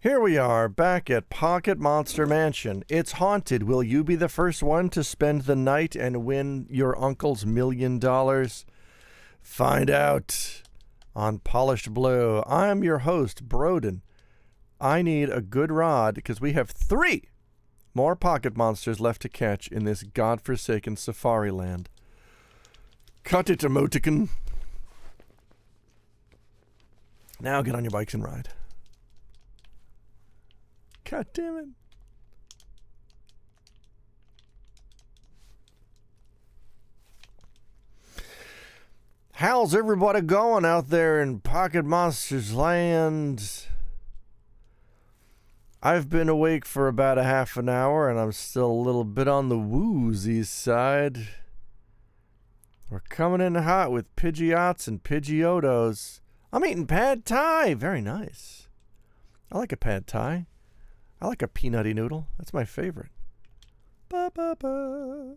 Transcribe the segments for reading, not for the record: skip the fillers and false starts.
Here we are, back at Pocket Monster Mansion. It's haunted. Will you be the first one to spend the night and win your uncle's $1 million? Find out on Polished Blue. I'm your host, Broden. I need a good rod because we have 3 more Pocket Monsters left to catch in this godforsaken safari land. Cut it, emoticon. Now get on your bikes and ride. God damn it. How's everybody going out there in Pocket Monsters Land? I've been awake for about a half an hour and I'm still a little bit on the woozy side. We're coming in hot with Pidgeots and Pidgeotos. I'm eating pad thai. Very nice. I like a pad thai. I like a peanutty noodle. That's my favorite. Ba-ba-ba.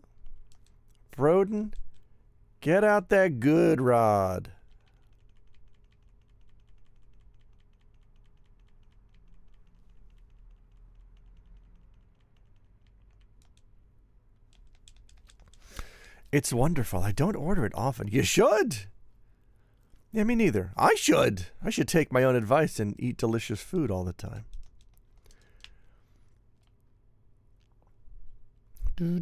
Broden, get out that good rod. It's wonderful. I don't order it often. You should. Yeah, me neither. I should. I should take my own advice and eat delicious food all the time. Bum,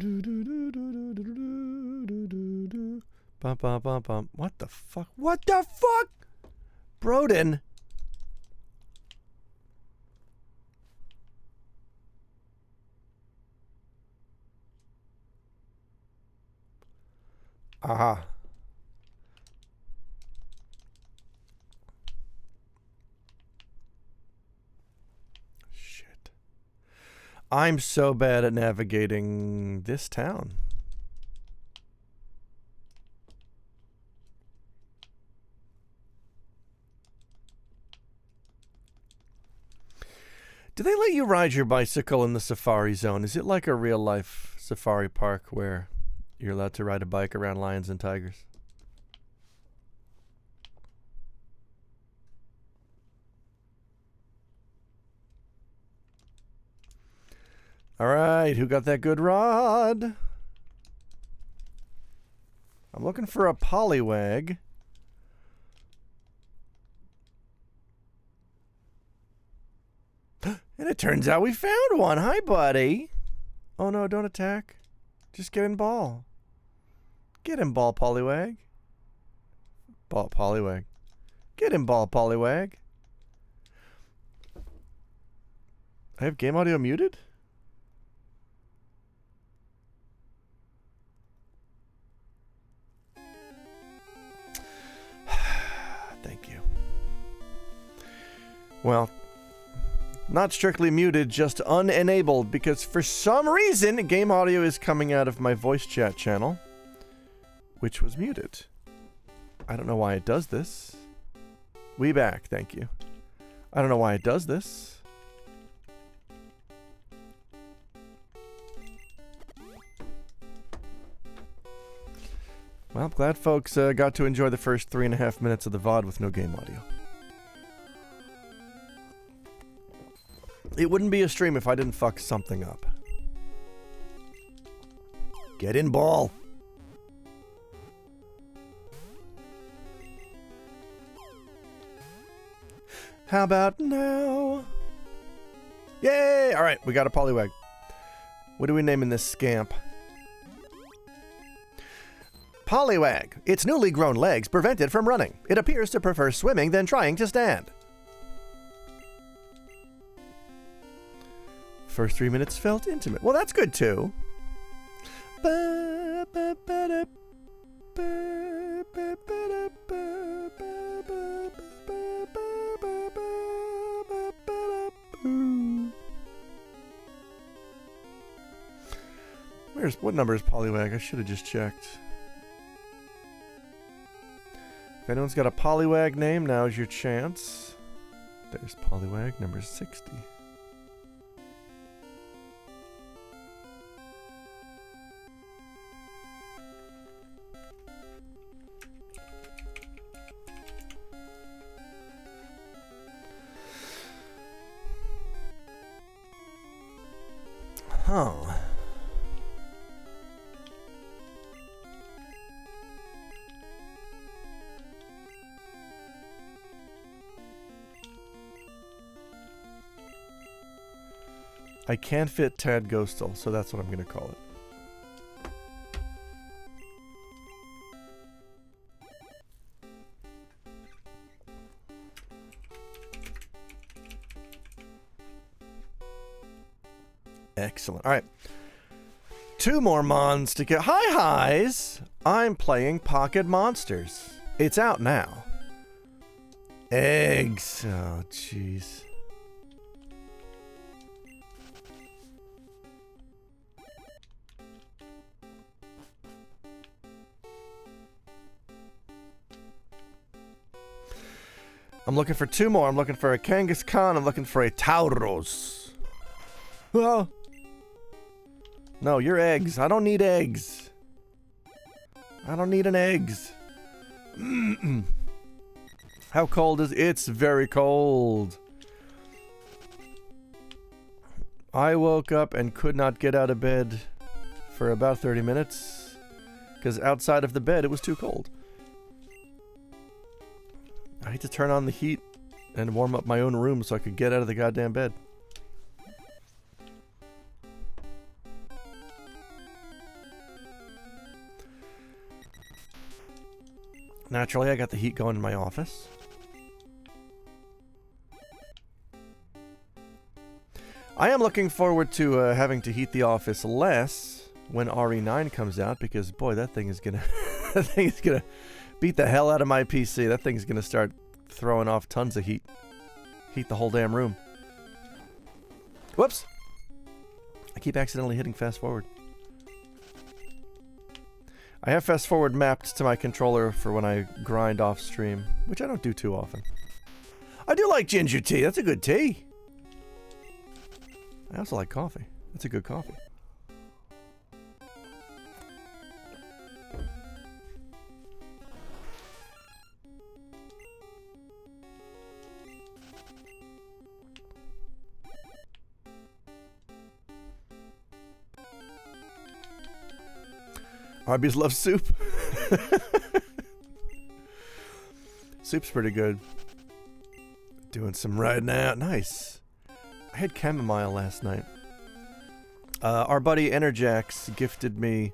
bum, bum, bum. What the fuck? What the fuck? Broden. Aha. I'm so bad at navigating this town. Do they let you ride your bicycle in the safari zone? Is it like a real life safari park where you're allowed to ride a bike around lions and tigers? All right, who got that good rod? I'm looking for a Poliwag. And it turns out we found one. Hi, buddy. Oh, no, don't attack. Just get in ball. Get in ball, Poliwag. Ball, Poliwag. Get in ball, Poliwag. I have game audio muted? Thank you. Well, not strictly muted, just unenabled, because for some reason, game audio is coming out of my voice chat channel, which was muted. I don't know why it does this. We back, thank you. I don't know why it does this. Well, glad folks got to enjoy the first 3.5 minutes of the VOD with no game audio. It wouldn't be a stream if I didn't fuck something up. Get in ball. How about now? Yay! Alright, we got a Poliwag. What are we naming this scamp? Poliwag. Its newly grown legs prevent it from running. It appears to prefer swimming than trying to stand. First 3 minutes felt intimate. Well, that's good too. What number is Poliwag? I should have just checked. If anyone's got a Poliwag name, now's your chance. There's Poliwag number 60. Huh. I can't fit Tad Ghostal, so that's what I'm going to call it. Excellent. All right. 2 more mons to get. Hi-hi's! I'm playing Pocket Monsters. It's out now. Eggs. Oh, jeez. I'm looking for 2 more. I'm looking for a Kangaskhan. I'm looking for a Tauros. Oh. No, you're eggs. I don't need eggs. I don't need an eggs. How cold is it? It's very cold. I woke up and could not get out of bed for about 30 minutes because outside of the bed it was too cold. I had to turn on the heat and warm up my own room so I could get out of the goddamn bed. Naturally, I got the heat going in my office. I am looking forward to having to heat the office less when RE9 comes out because, boy, that thing is gonna that thing is gonna beat the hell out of my PC. That thing's gonna start throwing off tons of heat. Heat the whole damn room. Whoops! I keep accidentally hitting fast forward. I have fast forward mapped to my controller for when I grind off stream, which I don't do too often. I do like ginger tea. That's a good tea. I also like coffee. That's a good coffee. Arby's loves soup. Soup's pretty good. Doing some riding out. Nice. I had chamomile last night. Our buddy Enerjax gifted me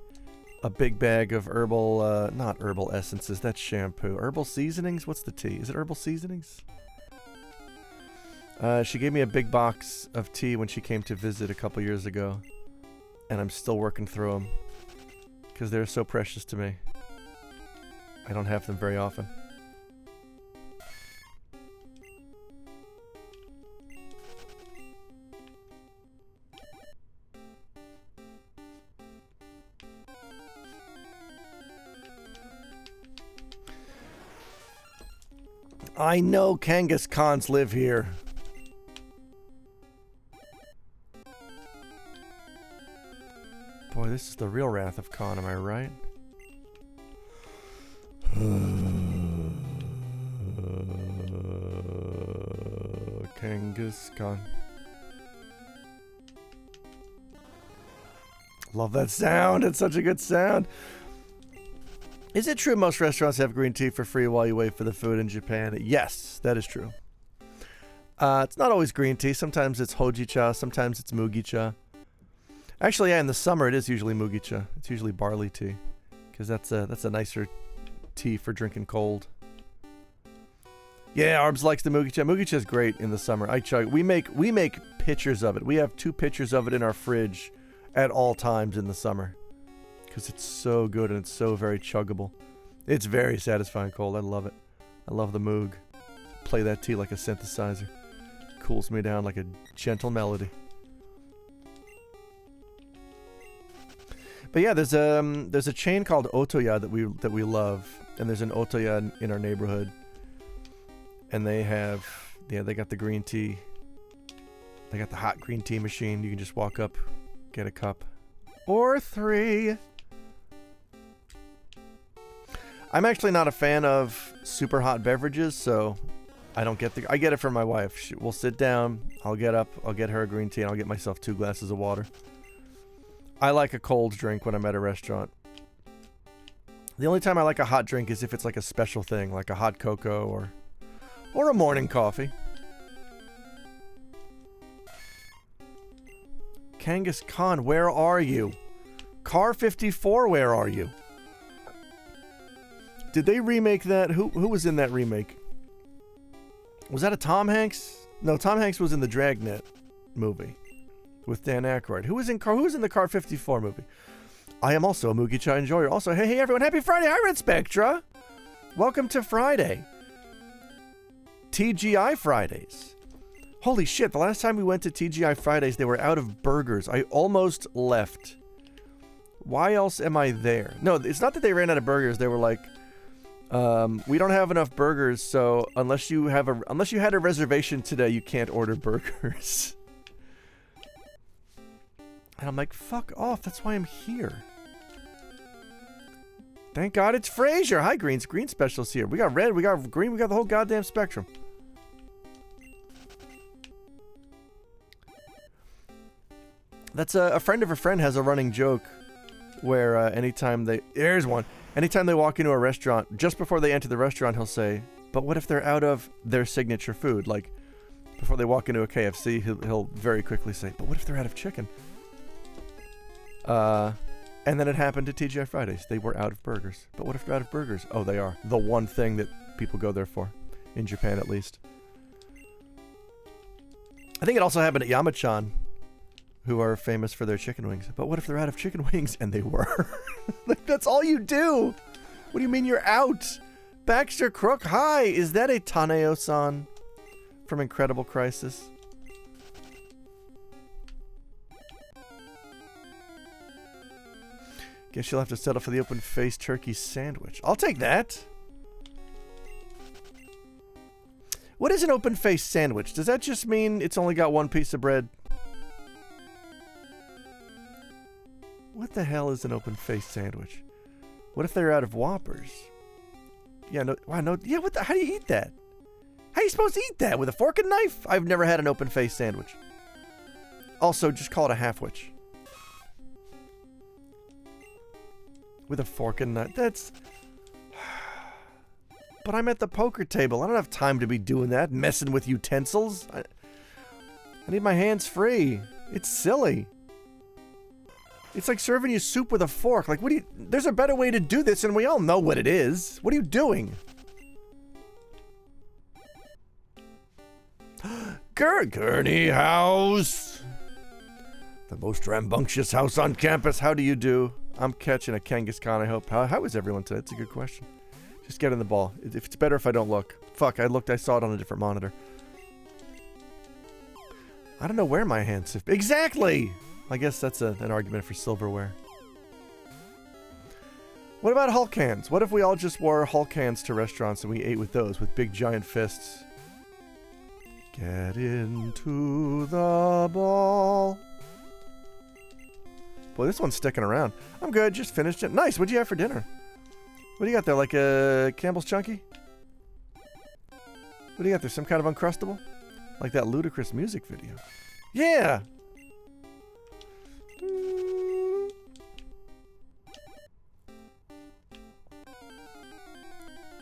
a big bag of herbal, not herbal essences, that's shampoo. Herbal seasonings? What's the tea? Is it herbal seasonings? She gave me a big box of tea when she came to visit a couple years ago. And I'm still working through them. Because they're so precious to me. I don't have them very often. I know Kangaskhan's live here. Boy, this is the real Wrath of Khan, am I right? Kangaskhan. Love that sound. It's such a good sound. Is it true most restaurants have green tea for free while you wait for the food in Japan? Yes, that is true. It's not always green tea. Sometimes it's hojicha. Sometimes it's mugicha. Actually, yeah, in the summer it is usually mugicha. It's usually barley tea, because that's a nicer tea for drinking cold. Yeah, Arbs likes the mugicha. Mugicha is great in the summer. I chug. We make pitchers of it. We have 2 pitchers of it in our fridge at all times in the summer, because it's so good and it's so very chuggable. It's very satisfying cold. I love it. I love the moog. Play that tea like a synthesizer. Cools me down like a gentle melody. But yeah, there's a chain called Otoya that we love, and there's an Otoya in our neighborhood, and they got the green tea. They got the hot green tea machine. You can just walk up, get a cup, or 3. I'm actually not a fan of super hot beverages, so I don't get I get it from my wife. We'll sit down, I'll get up, I'll get her a green tea, and I'll get myself 2 glasses of water. I like a cold drink when I'm at a restaurant. The only time I like a hot drink is if it's like a special thing, like a hot cocoa or a morning coffee. Kangas Khan, where are you? Car 54, where are you? Did they remake that? Who was in that remake? Was that a Tom Hanks? No, Tom Hanks was in the Dragnet movie with Dan Aykroyd. Who was in the Car 54 movie? I am also a Moogie Chai enjoyer. Also, hey everyone, happy Friday. Hi, Red Spectra. Welcome to Friday. TGI Fridays. Holy shit, the last time we went to TGI Fridays, they were out of burgers. I almost left. Why else am I there? No, it's not that they ran out of burgers. They were like, we don't have enough burgers, so unless you had a reservation today, you can't order burgers. And I'm like, fuck off. That's why I'm here. Thank God it's Frasier. Hi, Green Specialist here. We got red, we got green, we got the whole goddamn spectrum. That's a friend of a friend has a running joke where anytime they walk into a restaurant, just before they enter the restaurant, he'll say, but what if they're out of their signature food? Like, before they walk into a KFC, he'll very quickly say, but what if they're out of chicken? And then it happened to TGI Fridays. They were out of burgers. But what if they're out of burgers? Oh, they are. The one thing that people go there for. In Japan, at least. I think it also happened at Yamachan, who are famous for their chicken wings. But what if they're out of chicken wings? And they were. Like, that's all you do. What do you mean you're out? Baxter Crook, hi. Is that a Taneo-san from Incredible Crisis? Guess you'll have to settle for the open-faced turkey sandwich. I'll take that. What is an open-faced sandwich? Does that just mean it's only got one piece of bread? What the hell is an open-faced sandwich? What if they're out of Whoppers? Yeah, no, wow, no, yeah, how do you eat that? How are you supposed to eat that? With a fork and knife? I've never had an open-faced sandwich. Also, just call it a half-witch. With a fork and knife. That's... But I'm at the poker table. I don't have time to be doing that, messing with utensils. I need my hands free. It's silly. It's like serving you soup with a fork. Like, what do you... There's a better way to do this, and we all know what it is. What are you doing? Gurney House. The most rambunctious house on campus. How do you do? I'm catching a Kangaskhan, I hope. How is everyone today? It's a good question. Just get in the ball. If it's better if I don't look. Fuck, I looked, I saw it on a different monitor. I don't know where my hands have... Exactly! I guess that's an argument for silverware. What about Hulk hands? What if we all just wore Hulk hands to restaurants and we ate with those, with big giant fists? Get into the ball. Boy, this one's sticking around. I'm good, just finished it. Nice, what'd you have for dinner? What do you got there, like a Campbell's Chunky? What do you got there, some kind of Uncrustable? Like that ludicrous music video. Yeah!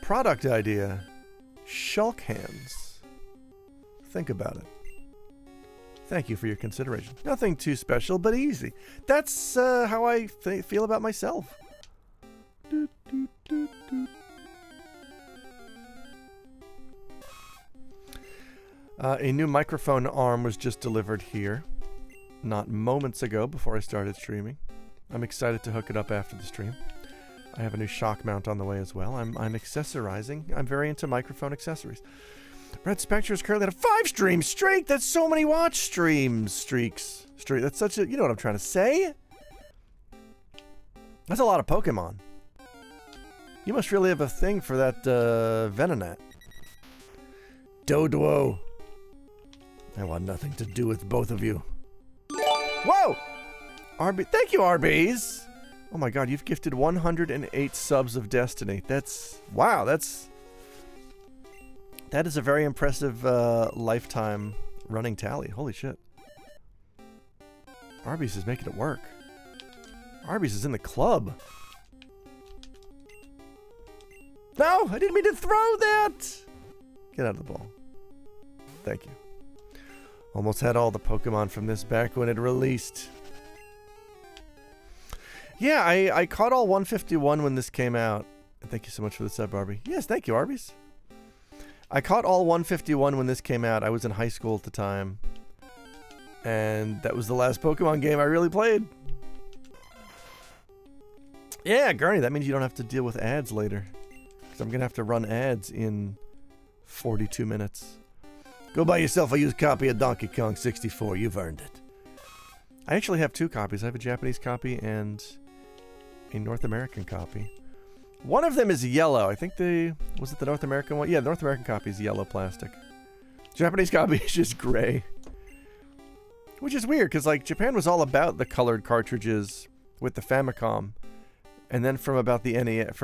Product idea. Shulk hands. Think about it. Thank you for your consideration. Nothing too special, but easy. That's how I feel about myself. A new microphone arm was just delivered here, not moments ago before I started streaming. I'm excited to hook it up after the stream. I have a new shock mount on the way as well. I'm accessorizing. I'm very into microphone accessories. Red Spectre is currently at a 5 stream streak. That's so many watch streaks. That's such a... You know what I'm trying to say? That's a lot of Pokemon. You must really have a thing for that Venonat. Doduo. I want nothing to do with both of you. Whoa! RB... Thank you, RBs! Oh my god, you've gifted 108 subs of Destiny. That's... Wow, that's... That is a very impressive lifetime running tally. Holy shit. Arby's is making it work. Arby's is in the club. No, I didn't mean to throw that. Get out of the ball. Thank you. Almost had all the Pokemon from this back when it released. Yeah, I caught all 151 when this came out. Thank you so much for the sub, Barbie. Yes, thank you, Arby's. I caught all 151 when this came out. I was in high school at the time. And that was the last Pokemon game I really played. Yeah, Gurney, that means you don't have to deal with ads later. Because I'm going to have to run ads in 42 minutes. Go buy yourself a used copy of Donkey Kong 64. You've earned it. I actually have 2 copies. I have a Japanese copy and a North American copy. One of them is yellow. I think was it the North American one? Yeah, the North American copy is yellow plastic. Japanese copy is just gray. Which is weird, because like Japan was all about the colored cartridges with the Famicom. And then from about the NES,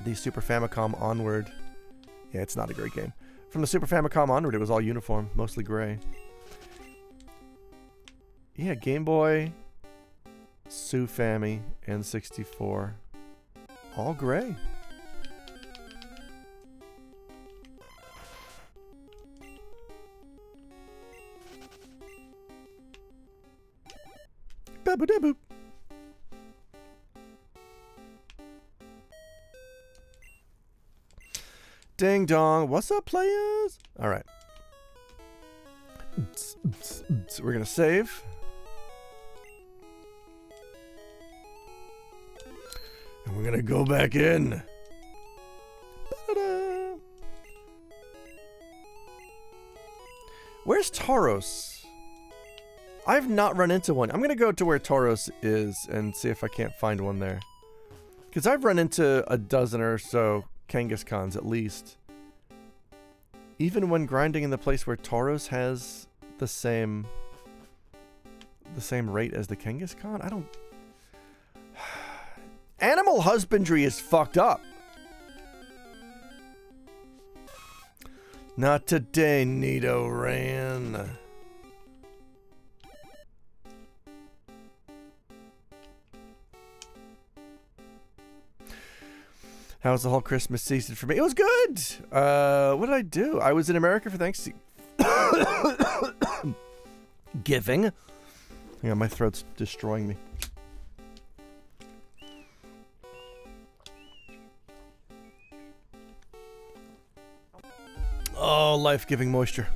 the Super Famicom onward. Yeah, it's not a great game. From the Super Famicom onward, it was all uniform, mostly gray. Yeah, Game Boy, Sue Fammy, and 64. All gray. Ba-ba-da-boop. Ding dong. What's up, players? All right. So we're going to save. And we're going to go back in. Ba-da-da. Where's Tauros? I've not run into one. I'm going to go to where Tauros is and see if I can't find one there. Because I've run into a dozen or so Kangaskhan's at least. Even when grinding in the place where Tauros has the same rate as the Kangaskhan, I don't... Animal husbandry is fucked up. Not today, Nidoran. How was the whole Christmas season for me? It was good. What did I do? I was in America for Thanksgiving. Hang on, my throat's destroying me. Oh, life-giving moisture.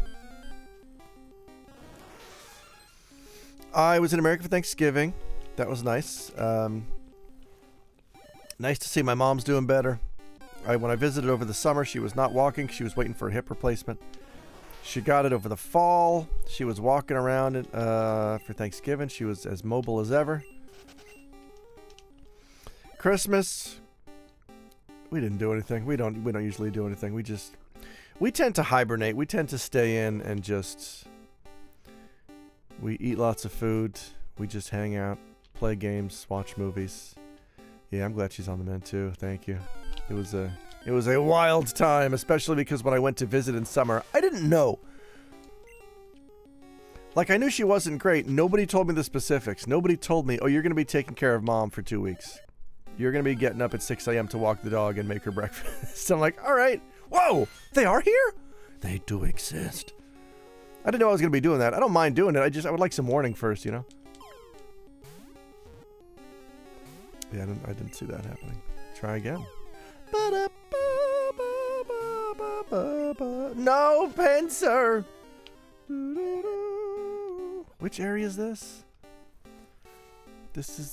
I was in America for Thanksgiving. That was nice. Nice to see my mom's doing better. When I visited over the summer, she was not walking. She was waiting for a hip replacement. She got it over the fall. She was walking around for Thanksgiving. She was as mobile as ever. Christmas, we didn't do anything. We don't usually do anything. We tend to hibernate. We tend to stay in and we eat lots of food. We just hang out, play games, watch movies. Yeah, I'm glad she's on the mend too. Thank you. It was a wild time, especially because when I went to visit in summer, I didn't know. Like, I knew she wasn't great. Nobody told me the specifics. Nobody told me, oh, you're going to be taking care of mom for 2 weeks. You're going to be getting up at 6 a.m. to walk the dog and make her breakfast. So I'm like, all right. Whoa, they are here? They do exist. I didn't know I was going to be doing that. I don't mind doing it. I would like some warning first, you know? Yeah, I didn't see that happening. Try again. No, Pincer! Which area is this?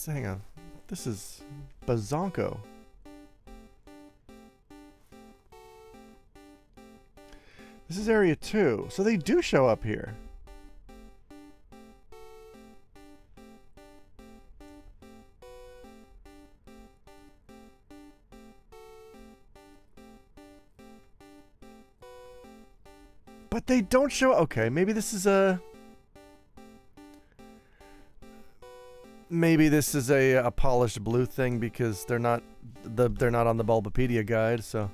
Hang on. This is Bazonko. This is area 2. So they do show up here. But they don't show... Okay, maybe this is a... Maybe this is a polished blue thing because they're not on the Bulbapedia guide, so...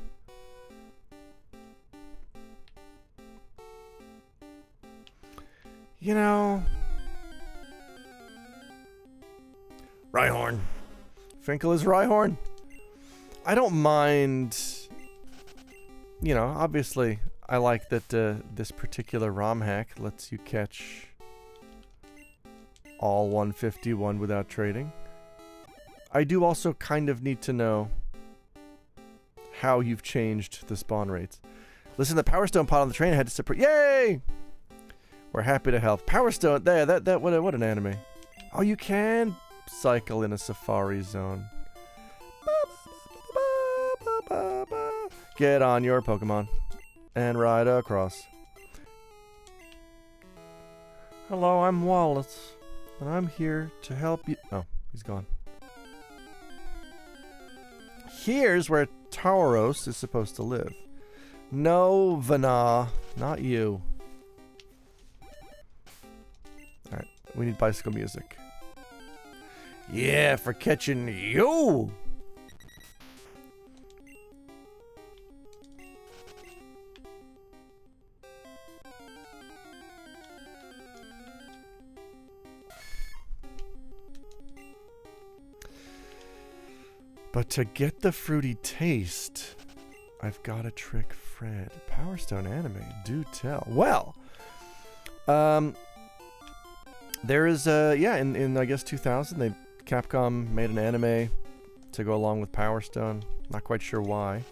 You know... Rhyhorn. Finkel is Rhyhorn. I don't mind. You know, obviously, I like that this particular ROM hack lets you catch all 151 without trading. I do also kind of need to know how you've changed the spawn rates. Listen to the Power Stone pod on the train. I had to support. Yay! We're happy to help. Power Stone. There. What an anime. Oh, you can cycle in a safari zone. Get on your Pokemon and ride across. Hello, I'm Wallace, and I'm here to help you. Oh, he's gone. Here's where Tauros is supposed to live. No, Vana, not you. Alright, we need bicycle music. Yeah, for catching you! But to get the fruity taste, I've got to trick Fred. Power Stone anime, do tell. Well, there is in I guess 2000, Capcom made an anime to go along with Power Stone. Not quite sure why.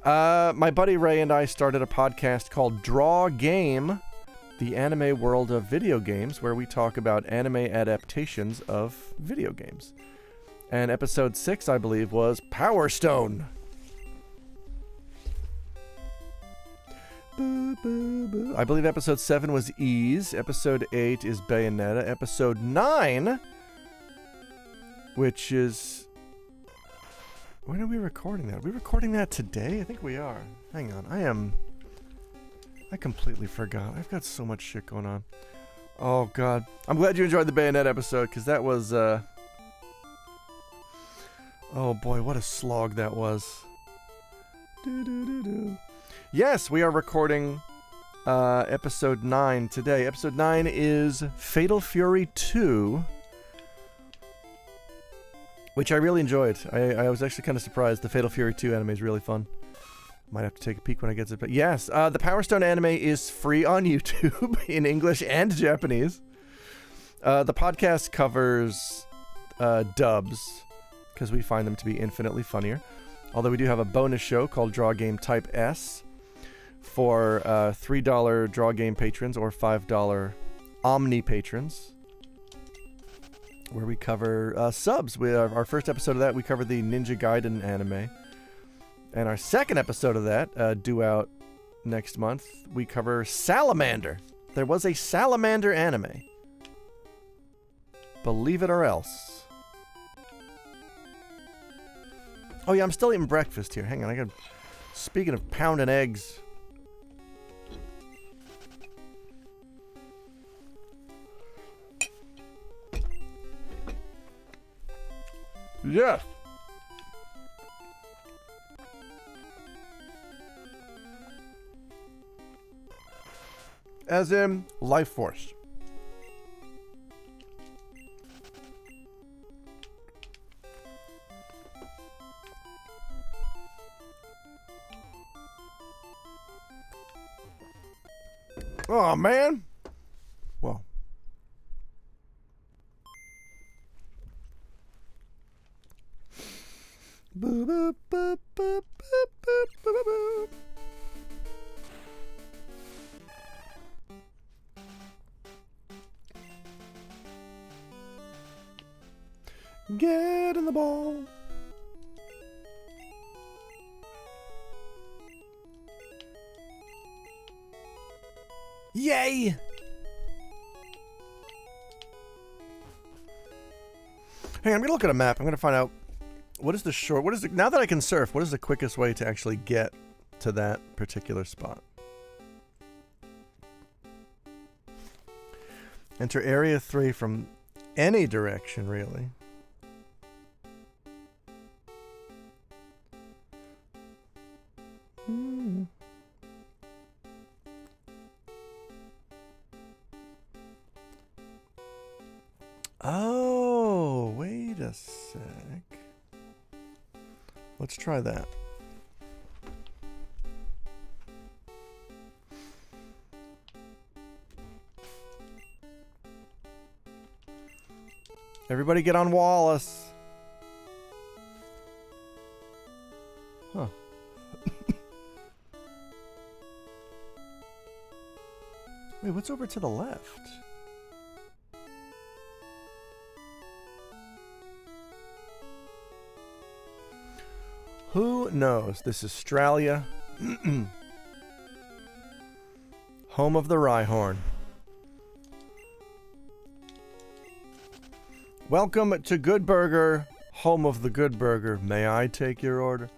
My buddy Ray and I started a podcast called Draw Game, the anime world of video games, where we talk about anime adaptations of video games. And episode 6, I believe, was Power Stone. Boo, boo, boo. I believe episode 7 was Ease. Episode 8 is Bayonetta. Episode 9, which is... When are we recording that? Are we recording that today? I think we are. Hang on. I completely forgot. I've got so much shit going on. Oh, God. I'm glad you enjoyed the Bayonetta episode, because that was... Oh boy, what a slog that was. Yes, we are recording episode 9 today. Episode 9 is Fatal Fury 2, which I really enjoyed. I was actually kind of surprised. The Fatal Fury 2 anime is really fun. Might have to take a peek when I get to it. But yes, the Power Stone anime is free on YouTube in English and Japanese. The podcast covers dubs, because we find them to be infinitely funnier. Although we do have a bonus show called Draw Game Type S for $3 Draw Game patrons or $5 Omni patrons, where we cover subs. Our first episode of that, we covered the Ninja Gaiden anime. And our second episode of that, due out next month, we cover Salamander. There was a Salamander anime. Believe it or else. Oh yeah, I'm still eating breakfast here. Hang on, speaking of pounding eggs. Yes. As in life force. Oh, man. Well. Boo, boo, boo, boo, boo, boo, boo, boo. Get in the ball. Yay! Hey, I'm gonna look at a map. I'm gonna find out now that I can surf, what is the quickest way to actually get to that particular spot? Enter Area 3 from any direction, really. Oh, wait. a sec. Let's try that. Everybody get on Wallace. Huh. Wait, what's over to the left? Who knows? This is Australia. Home of the Rhyhorn. Welcome to Good Burger, home of the Good Burger. May I take your order?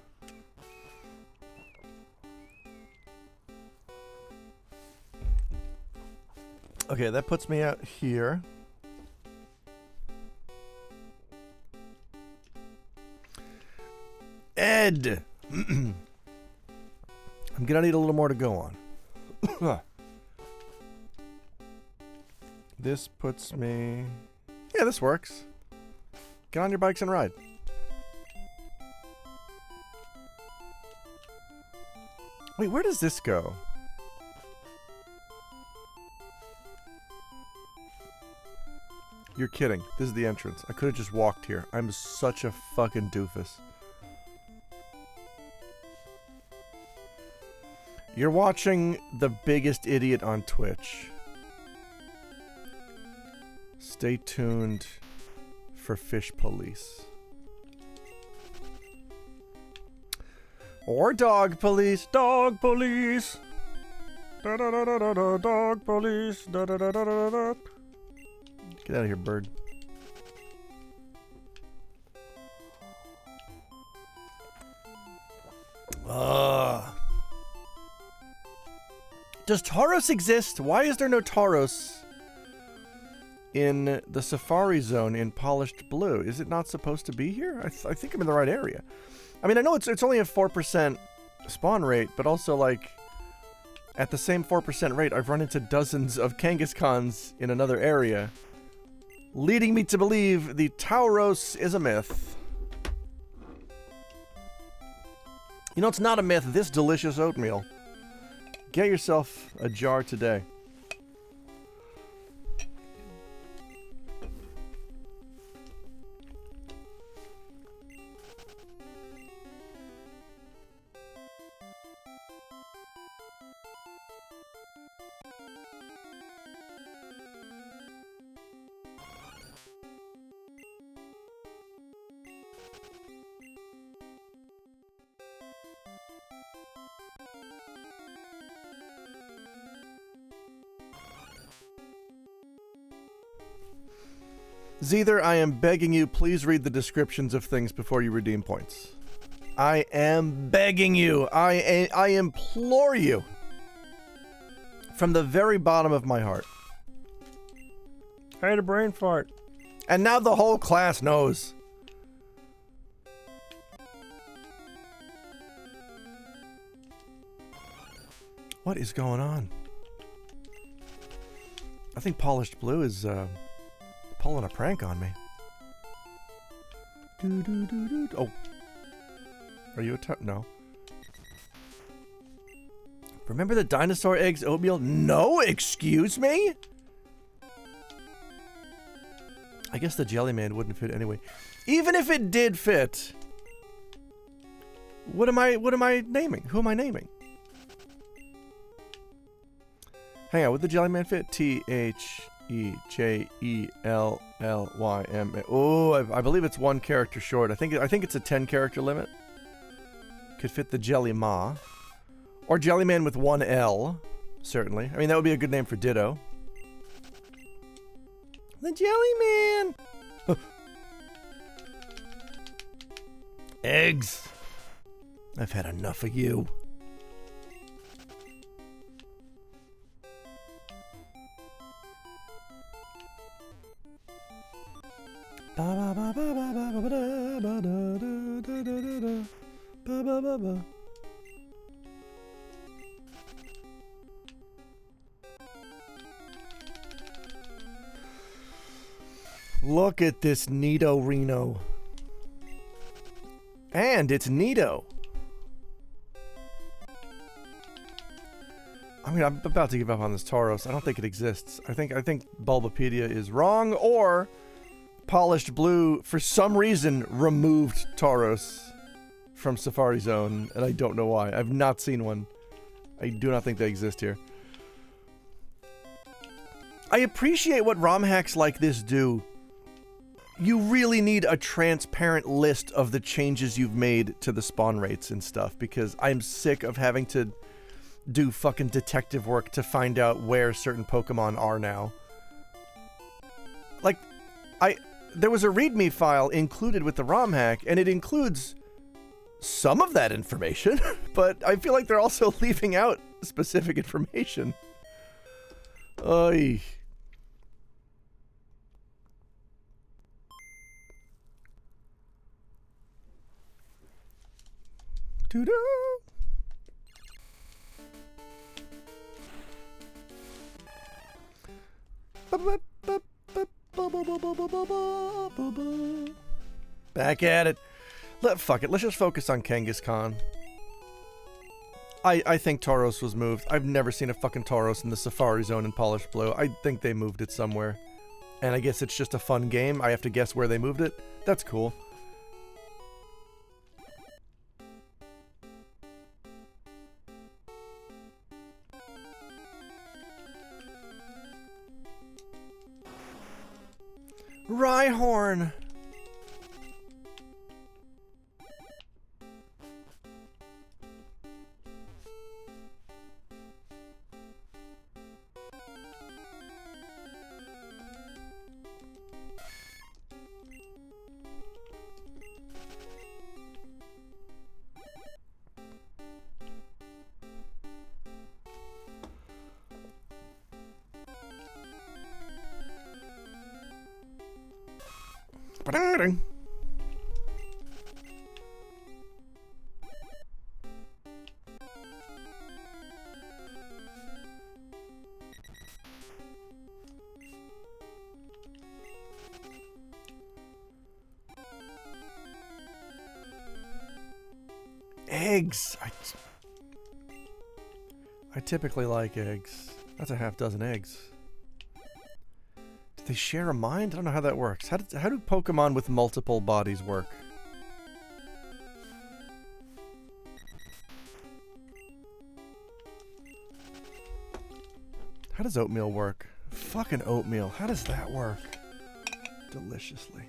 Okay, that puts me out here. Ed! I'm gonna need a little more to go on. This puts me... Yeah, this works. Get on your bikes and ride. Wait, where does this go? You're kidding. This is the entrance. I could have just walked here. I'm such a fucking doofus. You're watching the biggest idiot on Twitch. Stay tuned for Fish Police. Or Dog Police. Dog Police. Da da da da da. Dog Police. Da da da da da da. Get out of here, bird. Does Tauros exist? Why is there no Tauros in the Safari Zone in Polished Blue? Is it not supposed to be here? I think I'm in the right area. I mean, I know it's only a 4% spawn rate, but also, like, at the same 4% rate, I've run into dozens of Kangaskhan's in another area, leading me to believe the Tauros is a myth. You know, it's not a myth. This delicious oatmeal. Get yourself a jar today. Zeether, I am begging you, please read the descriptions of things before you redeem points. I am begging you. I implore you. From the very bottom of my heart. I had a brain fart. And now the whole class knows. What is going on? I think Polished Blue is, pulling a prank on me. Oh. Are you a no. Remember the dinosaur eggs oatmeal? No, excuse me? I guess the Jelly Man wouldn't fit anyway. Even if it did fit, what am I naming? Who am I naming? Hang on, would the Jelly Man fit? T-H-E-J-E-L-L-Y-M. Oh, I believe it's one character short. I think it's a 10 character limit. Could fit the Jelly Ma. Or Jellyman with one L. Certainly. I mean, that would be a good name for Ditto. The Jellyman! Eggs! I've had enough of you. Look at this Neato Reno. And it's Neato. I mean, I'm about to give up on this Tauros. I don't think it exists. I think Bulbapedia is wrong, or Polished Blue, for some reason, removed Tauros from Safari Zone, and I don't know why. I've not seen one. I do not think they exist here. I appreciate what ROM hacks like this do. You really need a transparent list of the changes you've made to the spawn rates and stuff, because I'm sick of having to do fucking detective work to find out where certain Pokemon are now. Like, there was a README file included with the ROM hack, and it includes some of that information, but I feel like they're also leaving out specific information. Oy. Doo-doo. Back at it. Fuck it. Let's just focus on Kangaskhan. I think Tauros was moved. I've never seen a fucking Tauros in the Safari Zone in Polished Blue. I think they moved it somewhere. And I guess it's just a fun game. I have to guess where they moved it. That's cool. Rhyhorn! Ba-da-ding. Eggs. I typically like eggs. That's a half dozen eggs. Do they share a mind? I don't know how that works. How do Pokemon with multiple bodies work? How does oatmeal work? Fucking oatmeal. How does that work? Deliciously.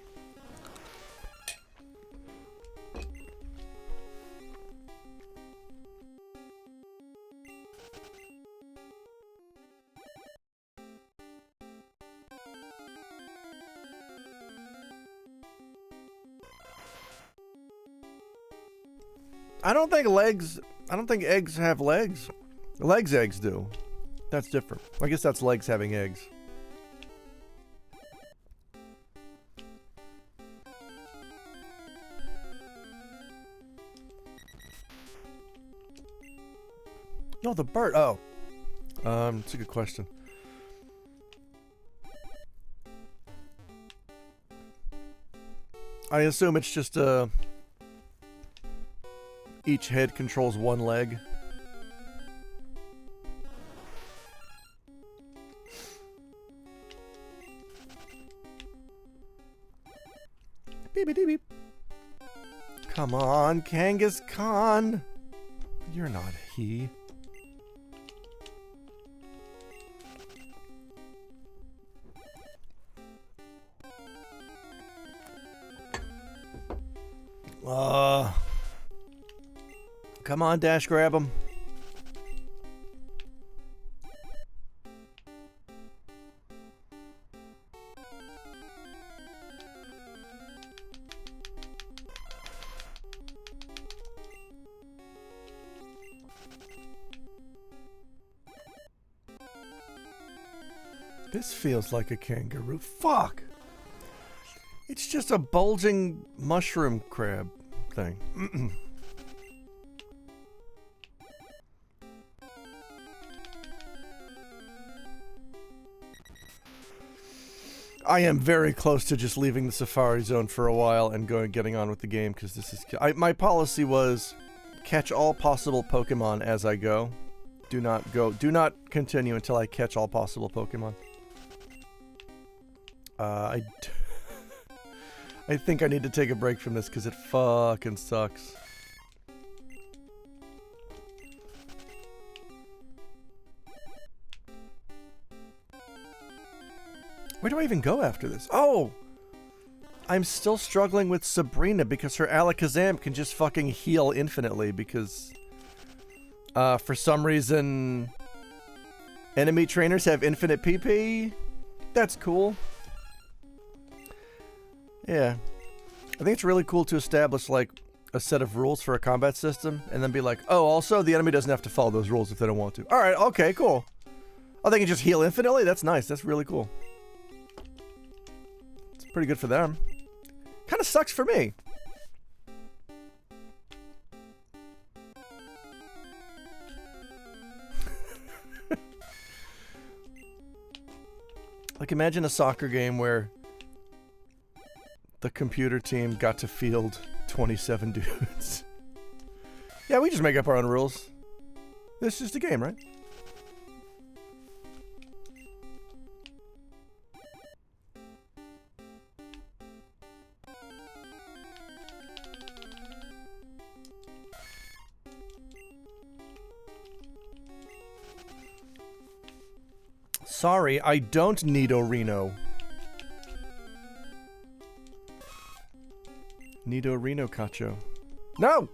I don't think eggs have legs. Eggs do. That's different. I guess that's legs having eggs. No, the bird. Oh. It's a good question. I assume it's just each head controls one leg. Beep beep beep. Come on, Kangaskhan. You're not he. Come on, Dash, grab him. This feels like a kangaroo. Fuck! It's just a bulging mushroom crab thing. I am very close to just leaving the Safari Zone for a while and getting on with the game, because this is... my policy was catch all possible Pokemon as I go. Do not continue until I catch all possible Pokemon. I think I need to take a break from this because it fucking sucks. Where do I even go after this? Oh! I'm still struggling with Sabrina because her Alakazam can just fucking heal infinitely because... for some reason... enemy trainers have infinite PP? That's cool. Yeah. I think it's really cool to establish, like, a set of rules for a combat system, and then be like, oh, also, the enemy doesn't have to follow those rules if they don't want to. Alright, okay, cool. Oh, they can just heal infinitely? That's nice. That's really cool. It's pretty good for them. Kinda sucks for me. Like, imagine a soccer game where the computer team got to field 27 dudes. Yeah, we just make up our own rules. This is just a game, right? Sorry, I don't need Reno. Nido Reno Cacho. No!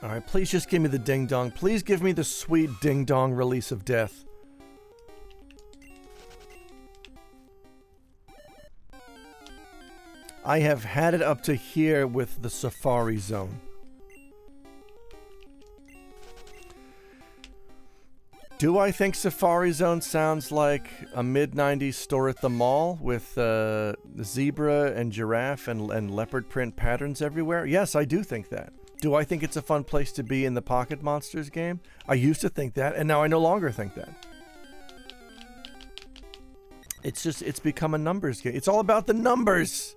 Alright, please just give me the ding dong. Please give me the sweet ding dong release of death. I have had it up to here with the Safari Zone. Do I think Safari Zone sounds like a mid-90s store at the mall with zebra and giraffe and leopard print patterns everywhere? Yes, I do think that. Do I think it's a fun place to be in the Pocket Monsters game? I used to think that, and now I no longer think that. It's become a numbers game. It's all about the numbers!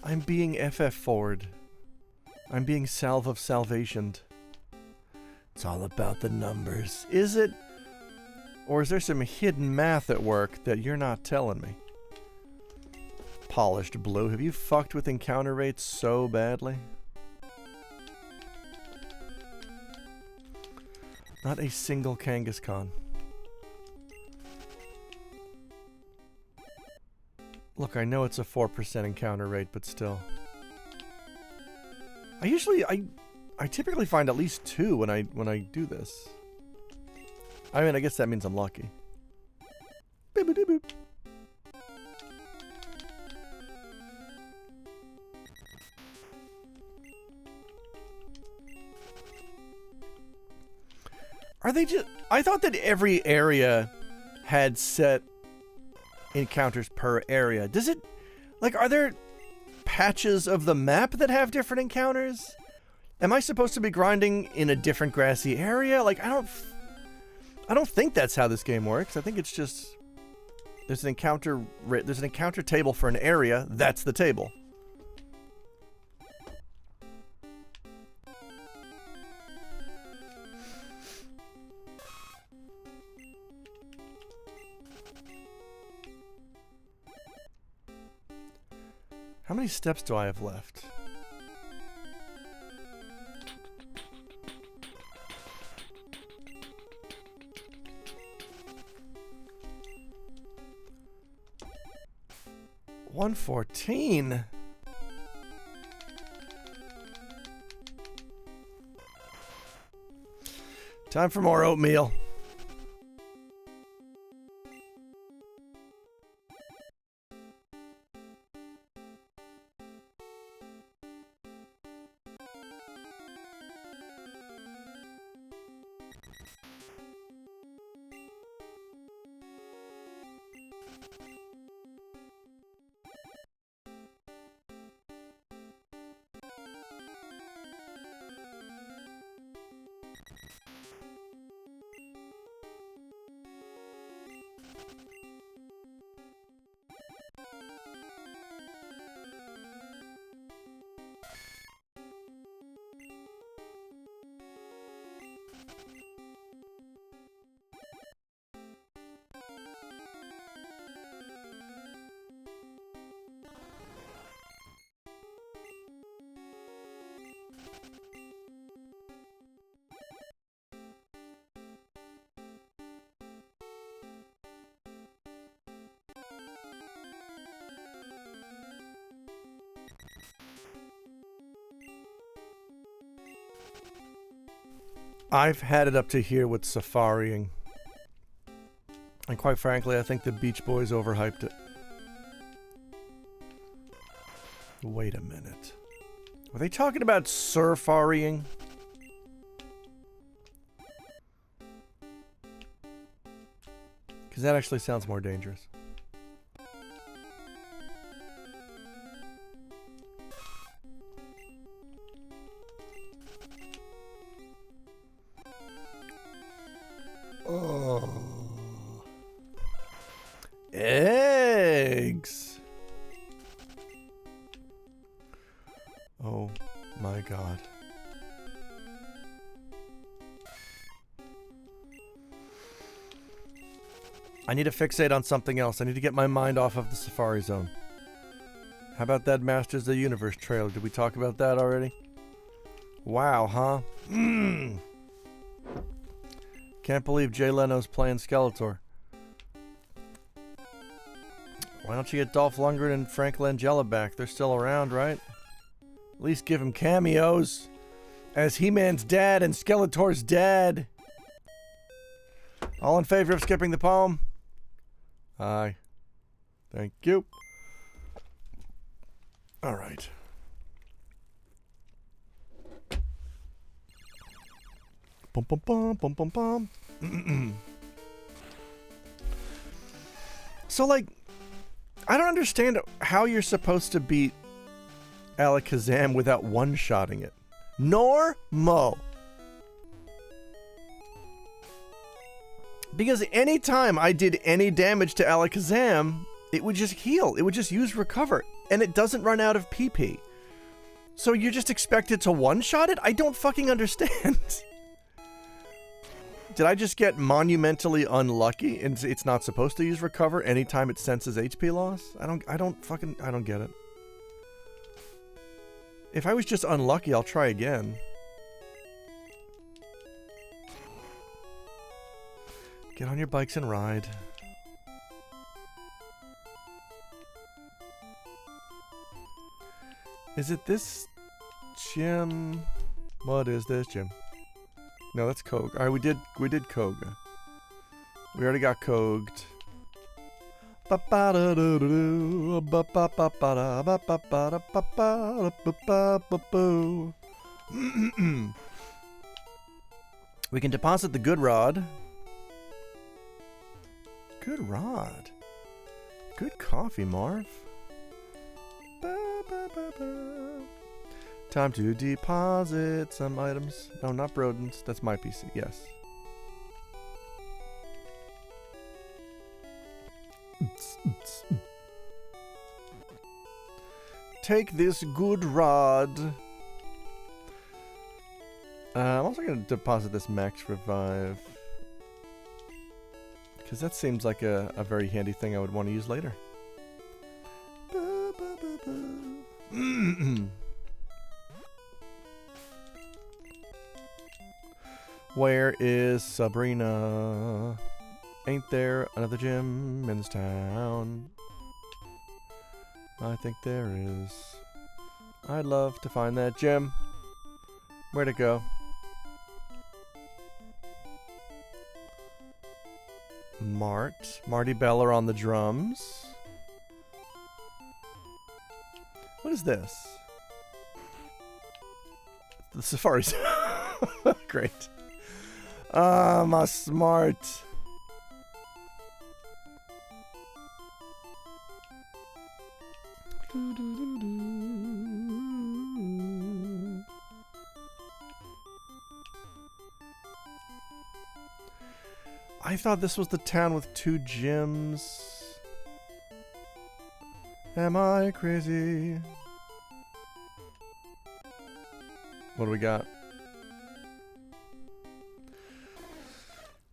I'm being FF forward. I'm being salve of salvationed. It's all about the numbers. Is it? Or is there some hidden math at work that you're not telling me? Polished Blue, have you fucked with encounter rates so badly? Not a single Kangaskhan. Look, I know it's a 4% encounter rate, but still. I typically find at least 2 when I do this. I mean, I guess that means I'm lucky. Boop-a-doo-boop. Are they just... I thought that every area had set encounters per area. Does it... Like, are there patches of the map that have different encounters? Am I supposed to be grinding in a different grassy area? Like, I don't think that's how this game works. I think it's just... There's an encounter table for an area. That's the table. How many steps do I have left? $114. Time for more oatmeal. I've had it up to here with safarying. And quite frankly, I think the Beach Boys overhyped it. Wait a minute. Were they talking about surfarying? Because that actually sounds more dangerous. Oh. Eggs. Oh my God. I need to fixate on something else. I need to get my mind off of the Safari Zone. How about that Masters of the Universe trailer? Did we talk about that already? Wow, huh? Can't believe Jay Leno's playing Skeletor. Why don't you get Dolph Lundgren and Frank Langella back? They're still around, right? At least give him cameos as He-Man's dad and Skeletor's dad. All in favor of skipping the poem? Aye. Thank you. All right. Bum bum bum bum bum bum. So, like, I don't understand how you're supposed to beat Alakazam without one-shotting it. Nor Mo. Because anytime I did any damage to Alakazam, it would just heal. It would just use Recover. And it doesn't run out of PP. So you just expect it to one-shot it? I don't fucking understand. Did I just get monumentally unlucky and it's not supposed to use Recover anytime it senses HP loss? I don't get it. If I was just unlucky, I'll try again. Get on your bikes and ride. Is it this gym? What is this gym? No, that's Koga. Alright, we did Koga. We already got Kogged. We can deposit the good rod. Good rod. Good coffee, Marv. Time to deposit some items. No, not Broden's. That's my PC. Yes. Take this good rod. I'm also going to deposit this Max Revive. Because that seems like a very handy thing I would want to use later. Where is Sabrina? Ain't there another gym in this town? I think there is. I'd love to find that gym. Where'd it go? Marty Beller on the drums. What is this? The Safaris. Great. My smart. I thought this was the town with 2 gyms. Am I crazy? What do we got?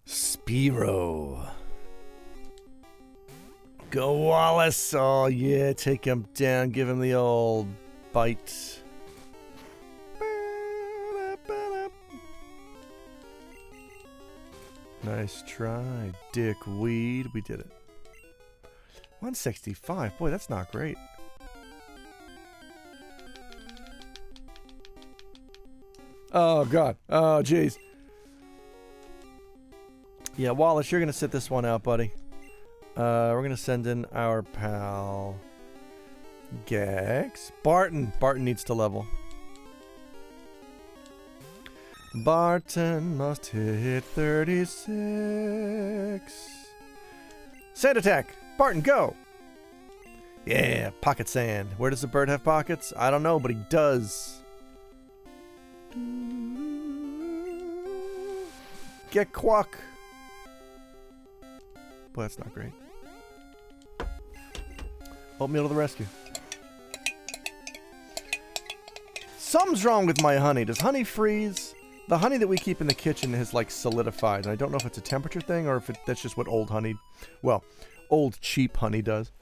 Spearow. Go Wallace. Oh yeah, take him down. Give him the old bite. Nice try, dickweed. We did it. 165. Boy, that's not great. Oh, God. Oh, jeez. Yeah, Wallace, you're going to sit this one out, buddy. We're going to send in our pal Gex. Barton. Barton needs to level. Barton must hit 36. Sand attack. Barton, go. Yeah, pocket sand. Where does the bird have pockets? I don't know, but he does. Get quack. Boy, that's not great. Oatmeal to the rescue. Something's wrong with my honey. Does honey freeze? The honey that we keep in the kitchen has like solidified. And I don't know if it's a temperature thing or if that's just what old honey, well, old cheap honey does.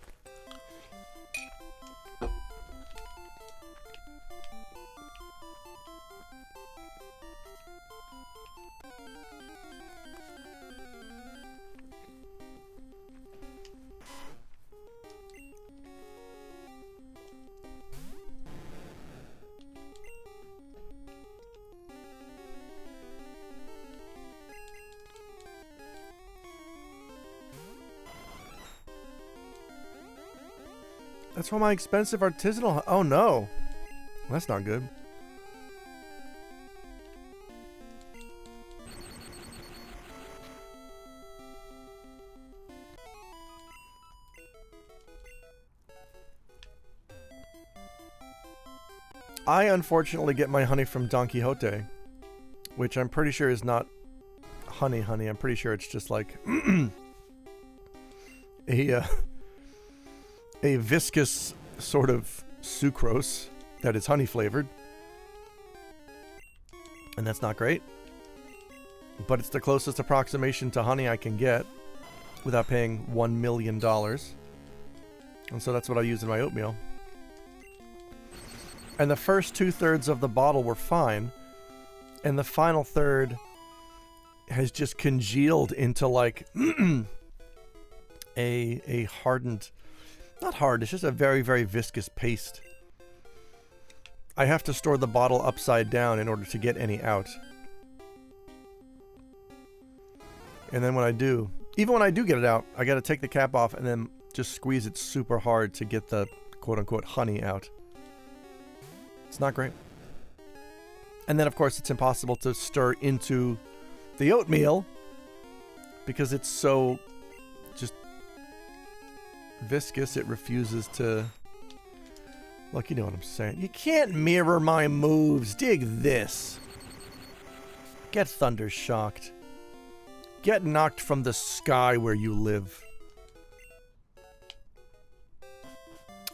That's for my expensive artisanal. Oh no, that's not good. I unfortunately get my honey from Don Quixote, which I'm pretty sure is not honey. I'm pretty sure it's just like a viscous sort of sucrose that is honey flavored. And that's not great. But it's the closest approximation to honey I can get without paying $1 million. And so that's what I use in my oatmeal. And the first 2/3 of the bottle were fine. And the final third has just congealed into like a hardened... Not hard, it's just a very, very viscous paste. I have to store the bottle upside down in order to get any out. And then when I do, even when I do get it out, I gotta take the cap off and then just squeeze it super hard to get the quote-unquote honey out. It's not great. And then of course it's impossible to stir into the oatmeal because it's so just viscous, it refuses to... Look, you know what I'm saying. You can't mirror my moves. Dig this. Get thunder shocked. Get knocked from the sky where you live.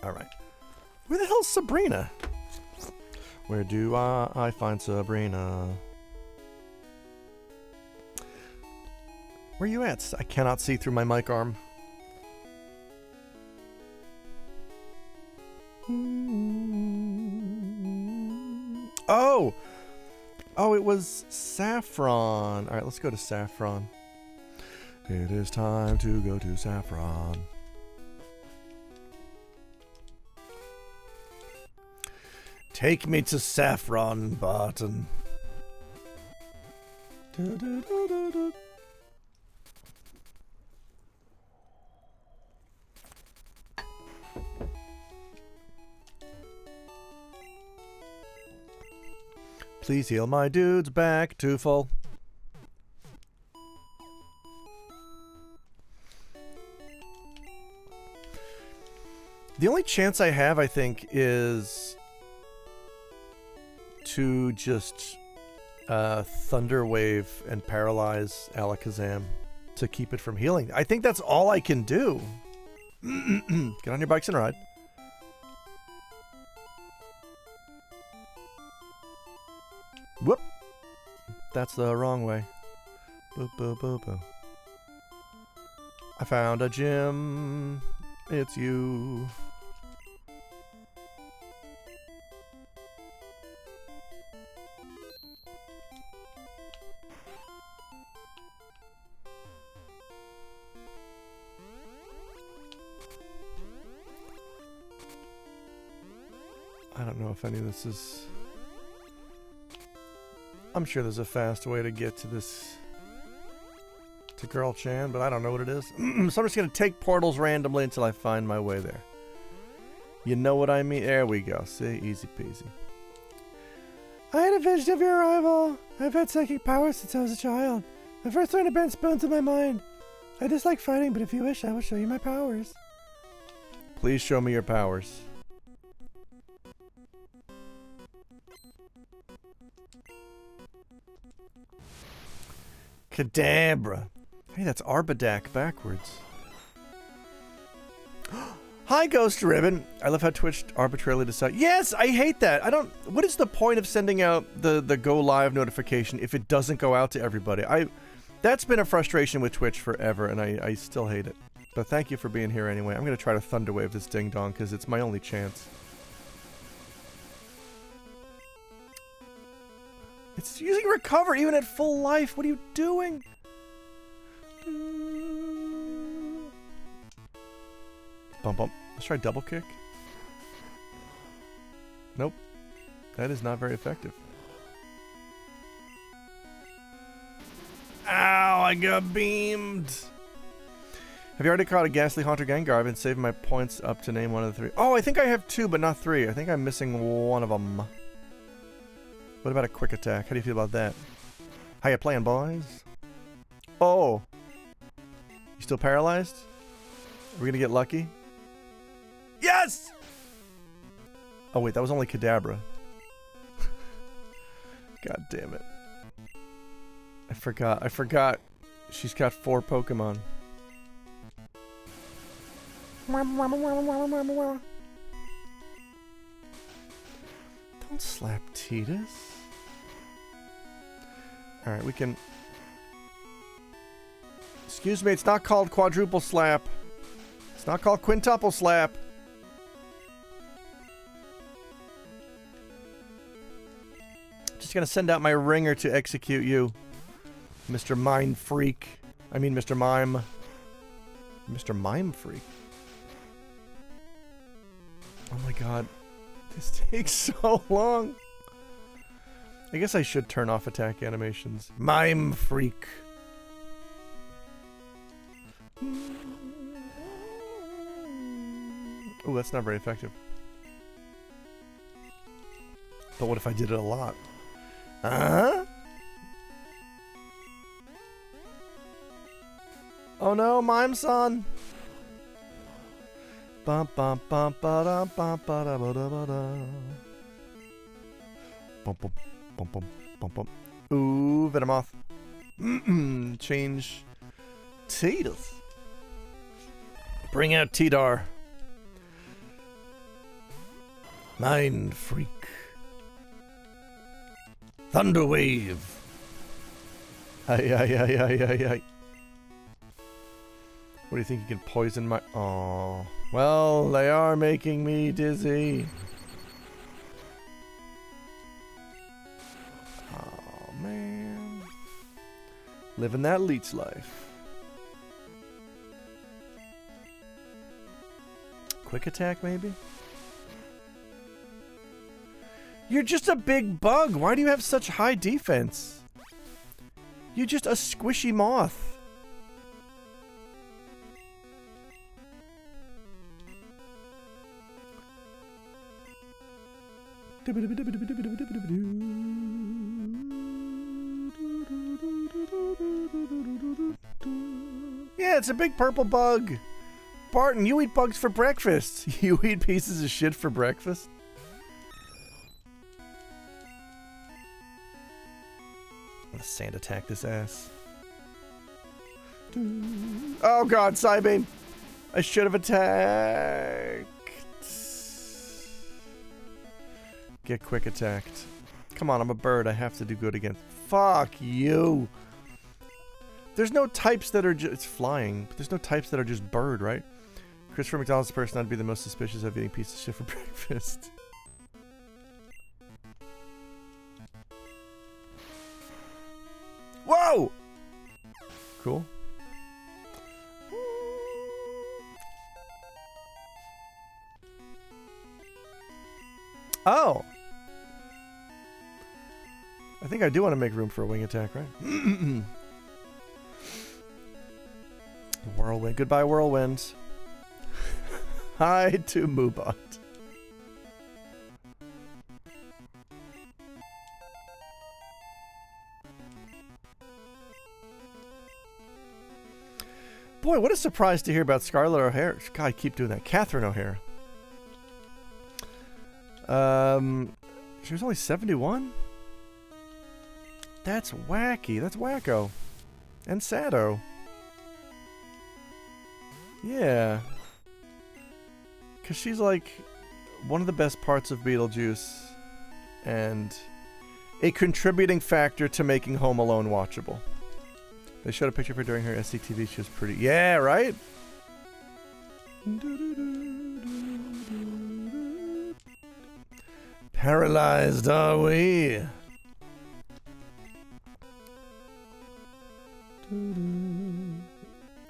Alright. Where the hell's Sabrina? Where do I find Sabrina? Where you at? I cannot see through my mic arm. Oh! Oh, it was Saffron. Alright, let's go to Saffron. It is time to go to Saffron. Take me to Saffron, Barton. Please heal my dudes back to full. The only chance I have, I think, is to just Thunder Wave and paralyze Alakazam to keep it from healing. I think that's all I can do. Get on your bikes and ride. Whoop. That's the wrong way. Boo, boo, boo, boo. I found a gym. It's you. I don't know if any of this is... I'm sure there's a fast way to get to this... to Girl Chan, but I don't know what it is. So I'm just going to take portals randomly until I find my way there. You know what I mean? There we go. See? Easy peasy. I had a vision of your arrival. I've had psychic powers since I was a child. I first learned to bend spoons in my mind. I dislike fighting, but if you wish, I will show you my powers. Please show me your powers. Kadabra. Hey, that's Arbadak backwards. Hi, Ghost Ribbon. I love how Twitch arbitrarily decides. Yes, I hate that. I don't... What is the point of sending out the go live notification if it doesn't go out to everybody? That's been a frustration with Twitch forever, and I still hate it. But thank you for being here anyway. I'm going to try to Thunderwave this ding-dong, because it's my only chance. It's using recover even at full life. What are you doing? Bump, bump. Let's try double kick. Nope. That is not very effective. Ow, I got beamed. Have you already caught a Ghastly Haunter Gengar? I've been saving my points up to name one of the 3. Oh, I think I have 2, but not 3. I think I'm missing one of them. What about a quick attack? How do you feel about that? How you playing, boys? Oh. You still paralyzed? Are we gonna get lucky? Yes! Oh wait, that was only Kadabra. God damn it. I forgot. She's got 4 Pokemon. Don't slap Tidus. Alright, we can... Excuse me, it's not called quadruple slap. It's not called quintuple slap. Just gonna send out my ringer to execute you, Mr. Mind Freak. I mean, Mr. Mime. Mr. Mime Freak. Oh my god. This takes so long. I guess I should turn off attack animations. Mime Freak. Oh, that's not very effective. But what if I did it a lot? Huh? Oh no, Mime-san! Bum bum bum ba da bum ba da ba da ba da. Bum bum bum bum bum bum. Ooh, Venomoth. Change Tidus. Bring out Tidar. Mind Freak. Thunderwave. Ay, ay, ay, ay, ay, ay. What do you think you can poison my... Oh, well, they are making me dizzy. Oh, man. Living that leech life. Quick attack, maybe? You're just a big bug. Why do you have such high defense? You're just a squishy moth. Yeah, it's a big purple bug. Barton, you eat bugs for breakfast. You eat pieces of shit for breakfast? I'm gonna sand attack this ass. Oh god, Psybeam! I should have attacked. Get quick attacked. Come on, I'm a bird. I have to do good again. Fuck you! There's no types that are just... It's flying, but there's no types that are just bird, right? Christopher McDonald's the person I'd be the most suspicious of eating piece of shit for breakfast. Whoa! Cool. Oh! I think I do want to make room for a wing attack, right? Whirlwind. Goodbye, whirlwind. Hi to Moobot. Boy, what a surprise to hear about Scarlett O'Hara. God, I keep doing that. Catherine O'Hara. She was only 71? That's wacky. That's wacko. And sado. Yeah. Because she's like one of the best parts of Beetlejuice. And a contributing factor to making Home Alone watchable. They showed a picture of her during her SCTV. She was pretty... Yeah, right? Paralyzed, are we?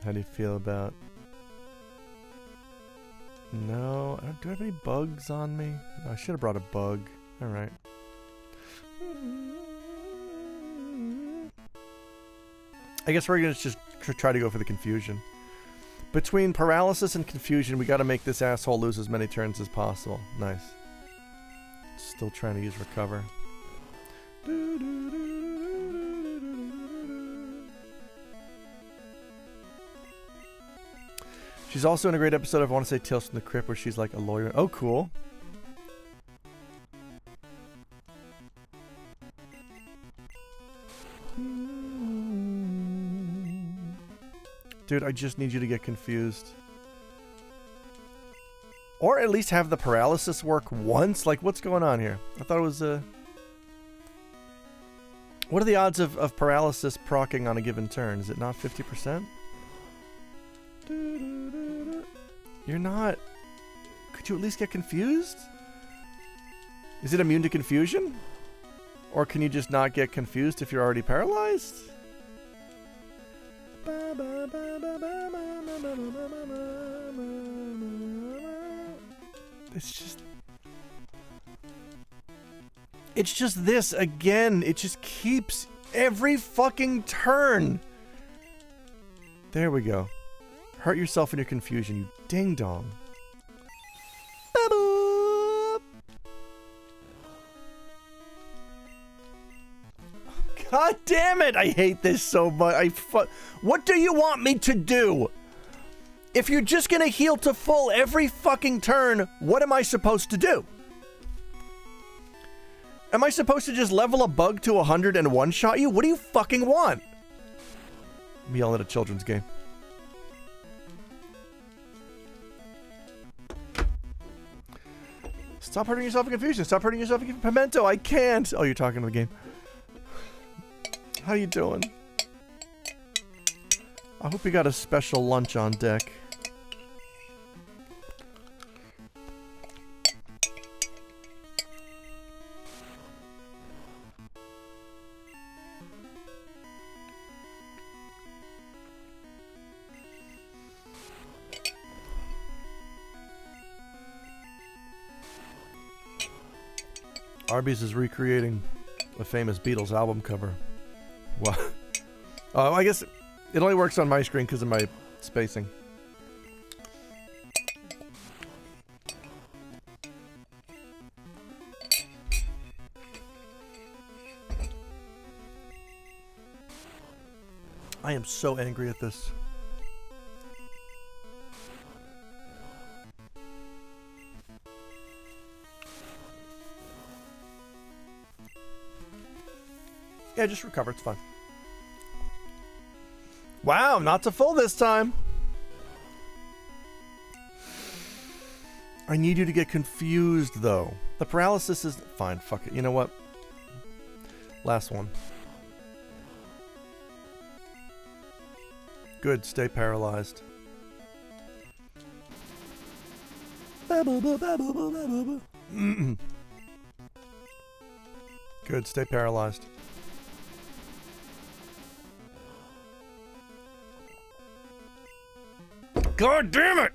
How do you feel about... No, do I have any bugs on me? No, I should have brought a bug. Alright. I guess we're gonna just try to go for the confusion. Between paralysis and confusion, we gotta make this asshole lose as many turns as possible. Nice. Still trying to use recover. She's also in a great episode of, I want to say, Tales from the Crypt, where she's like a lawyer. Oh, cool. Dude, I just need you to get confused. Or at least have the paralysis work once? Like, what's going on here? I thought it was, What are the odds of paralysis proccing on a given turn? Is it not 50%? You're not... Could you at least get confused? Is it immune to confusion? Or can you just not get confused if you're already paralyzed? It's just this again. It just keeps every fucking turn. There we go. Hurt yourself in your confusion, you ding dong. God damn it! I hate this so much. What do you want me to do? If you're just gonna heal to full every fucking turn, what am I supposed to do? Am I supposed to just level a bug to 100 and one-shot you? What do you fucking want? I'm yelling at a children's game. Stop hurting yourself in confusion. Stop hurting yourself in confusion. Pimento, I can't. Oh, you're talking to the game. How you doing? I hope you got a special lunch on deck. Arby's is recreating a famous Beatles album cover. What? Oh, I guess it only works on my screen because of my spacing. I am so angry at this. Yeah, just recover. It's fine. Wow, not to full this time. I need you to get confused, though. The paralysis is... Fine, fuck it. You know what? Last one. Good, stay paralyzed. Good, stay paralyzed. God damn it!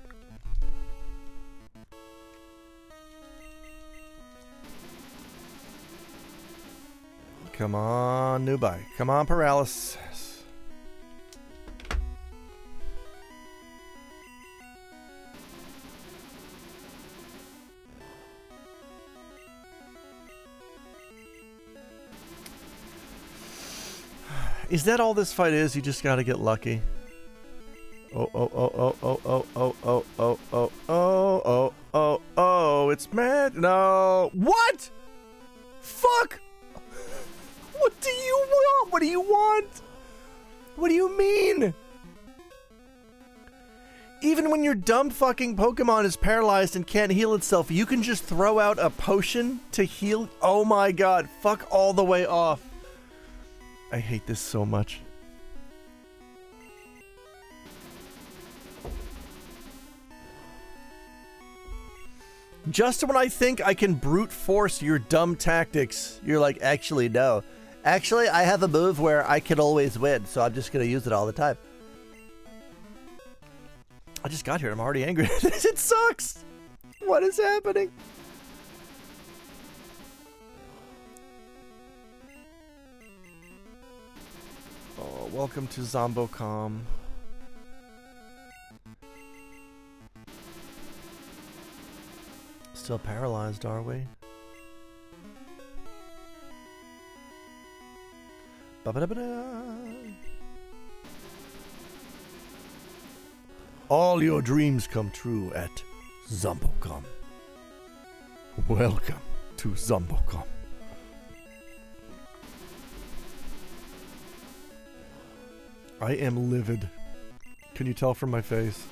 Come on, Nubai. Come on, paralysis. Is that all this fight is? You just gotta get lucky. Oh, oh, oh, oh, oh, oh, oh, oh, oh, oh, oh, oh, oh, oh, it's mad. No. What? Fuck! What do you want? What do you want? What do you mean? Even when your dumb fucking Pokemon is paralyzed and can't heal itself, you can just throw out a potion to heal? Oh my god, fuck all the way off. I hate this so much. Just when I think I can brute force your dumb tactics, you're like, actually, no. Actually, I have a move where I can always win, so I'm just going to use it all the time. I just got here. I'm already angry. It sucks. What is happening? Oh, welcome to Zombocom. Still paralyzed, are we? Ba-ba-da-ba-da. All your dreams come true at Zombocom. Welcome to Zombocom. I am livid. Can you tell from my face?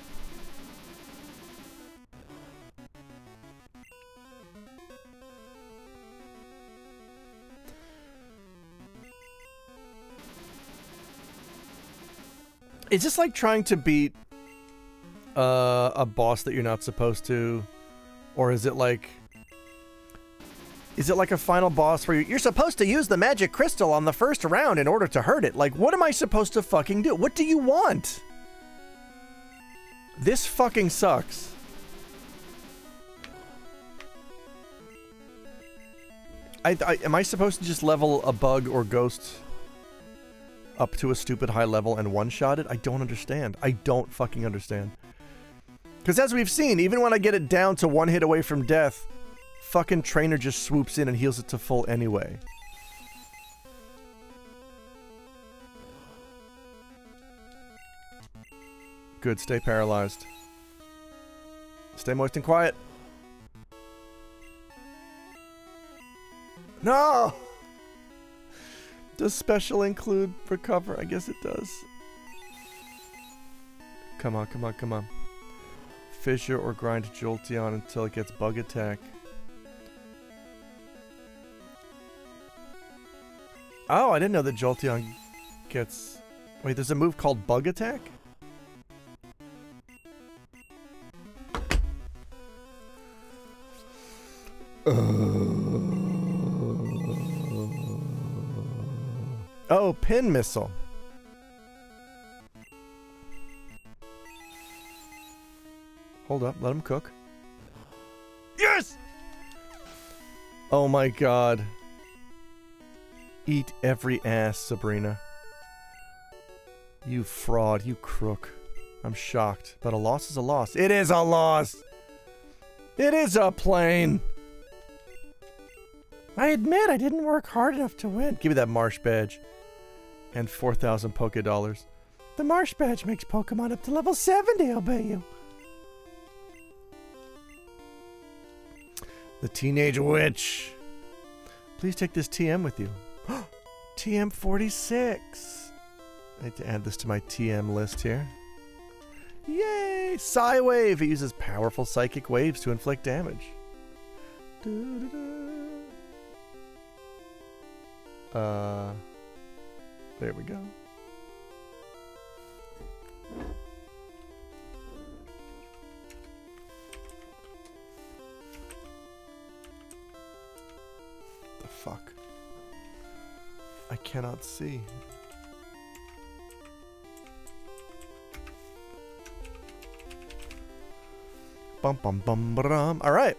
Is this like trying to beat a boss that you're not supposed to? Or is it like a final boss where you're supposed to use the magic crystal on the first round in order to hurt it? Like, what am I supposed to fucking do? What do you want? This fucking sucks. Am I supposed to just level a bug or ghost up to a stupid high level and one-shot it? I don't understand. I don't fucking understand. Because as we've seen, even when I get it down to one hit away from death, fucking trainer just swoops in and heals it to full anyway. Good, stay paralyzed. Stay moist and quiet. No! Does special include recover? I guess it does. Come on, come on, come on. Fissure or grind Jolteon until it gets bug attack. Oh, I didn't know that Jolteon gets... Wait, there's a move called bug attack? Oh, pin missile. Hold up, let him cook. Yes! Oh my god. Eat every ass, Sabrina. You fraud, you crook. I'm shocked, but a loss is a loss. It is a loss! It is a plane! I admit I didn't work hard enough to win. Give me that Marsh badge. And 4,000 Poké Dollars. The Marsh badge makes Pokemon up to level 70 obey you. The Teenage Witch. Please take this TM with you. TM 46. I need to add this to my TM list here. Yay! Psy Wave! It uses powerful psychic waves to inflict damage. There we go. The fuck? I cannot see. Bum bum bum bum. All right.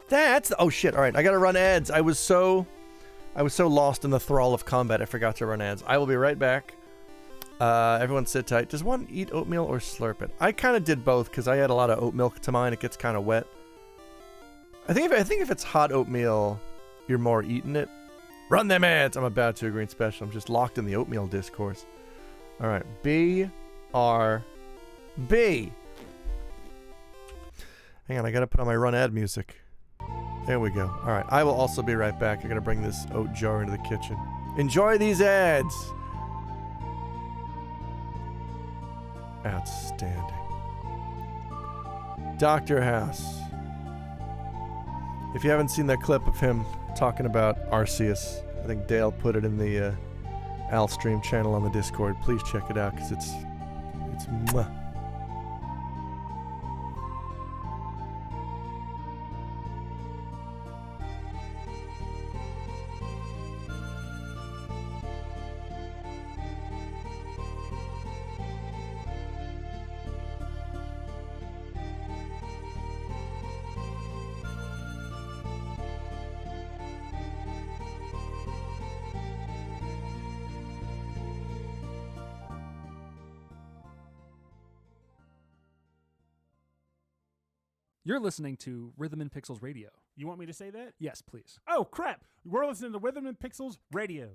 That's oh shit. All right, I gotta run ads. I was so lost in the thrall of combat, I forgot to run ads. I will be right back. Everyone sit tight. Does one eat oatmeal or slurp it? I kind of did both because I had a lot of oat milk to mine. It gets kind of wet. I think if it's hot oatmeal, you're more eating it. Run them ads. I'm about to green special. I'm just locked in the oatmeal discourse. All right, B R B. Hang on, I gotta put on my run ad music. There we go. All right, I will also be right back. I'm gonna bring this oat jar into the kitchen. Enjoy these ads. Outstanding. Dr. House. If you haven't seen that clip of him talking about Arceus, I think Dale put it in the Alstream channel on the Discord. Please check it out because it's mwah. You're listening to Rhythm and Pixels Radio. You want me to say that? Yes, please. Oh, crap. We're listening to Rhythm and Pixels Radio.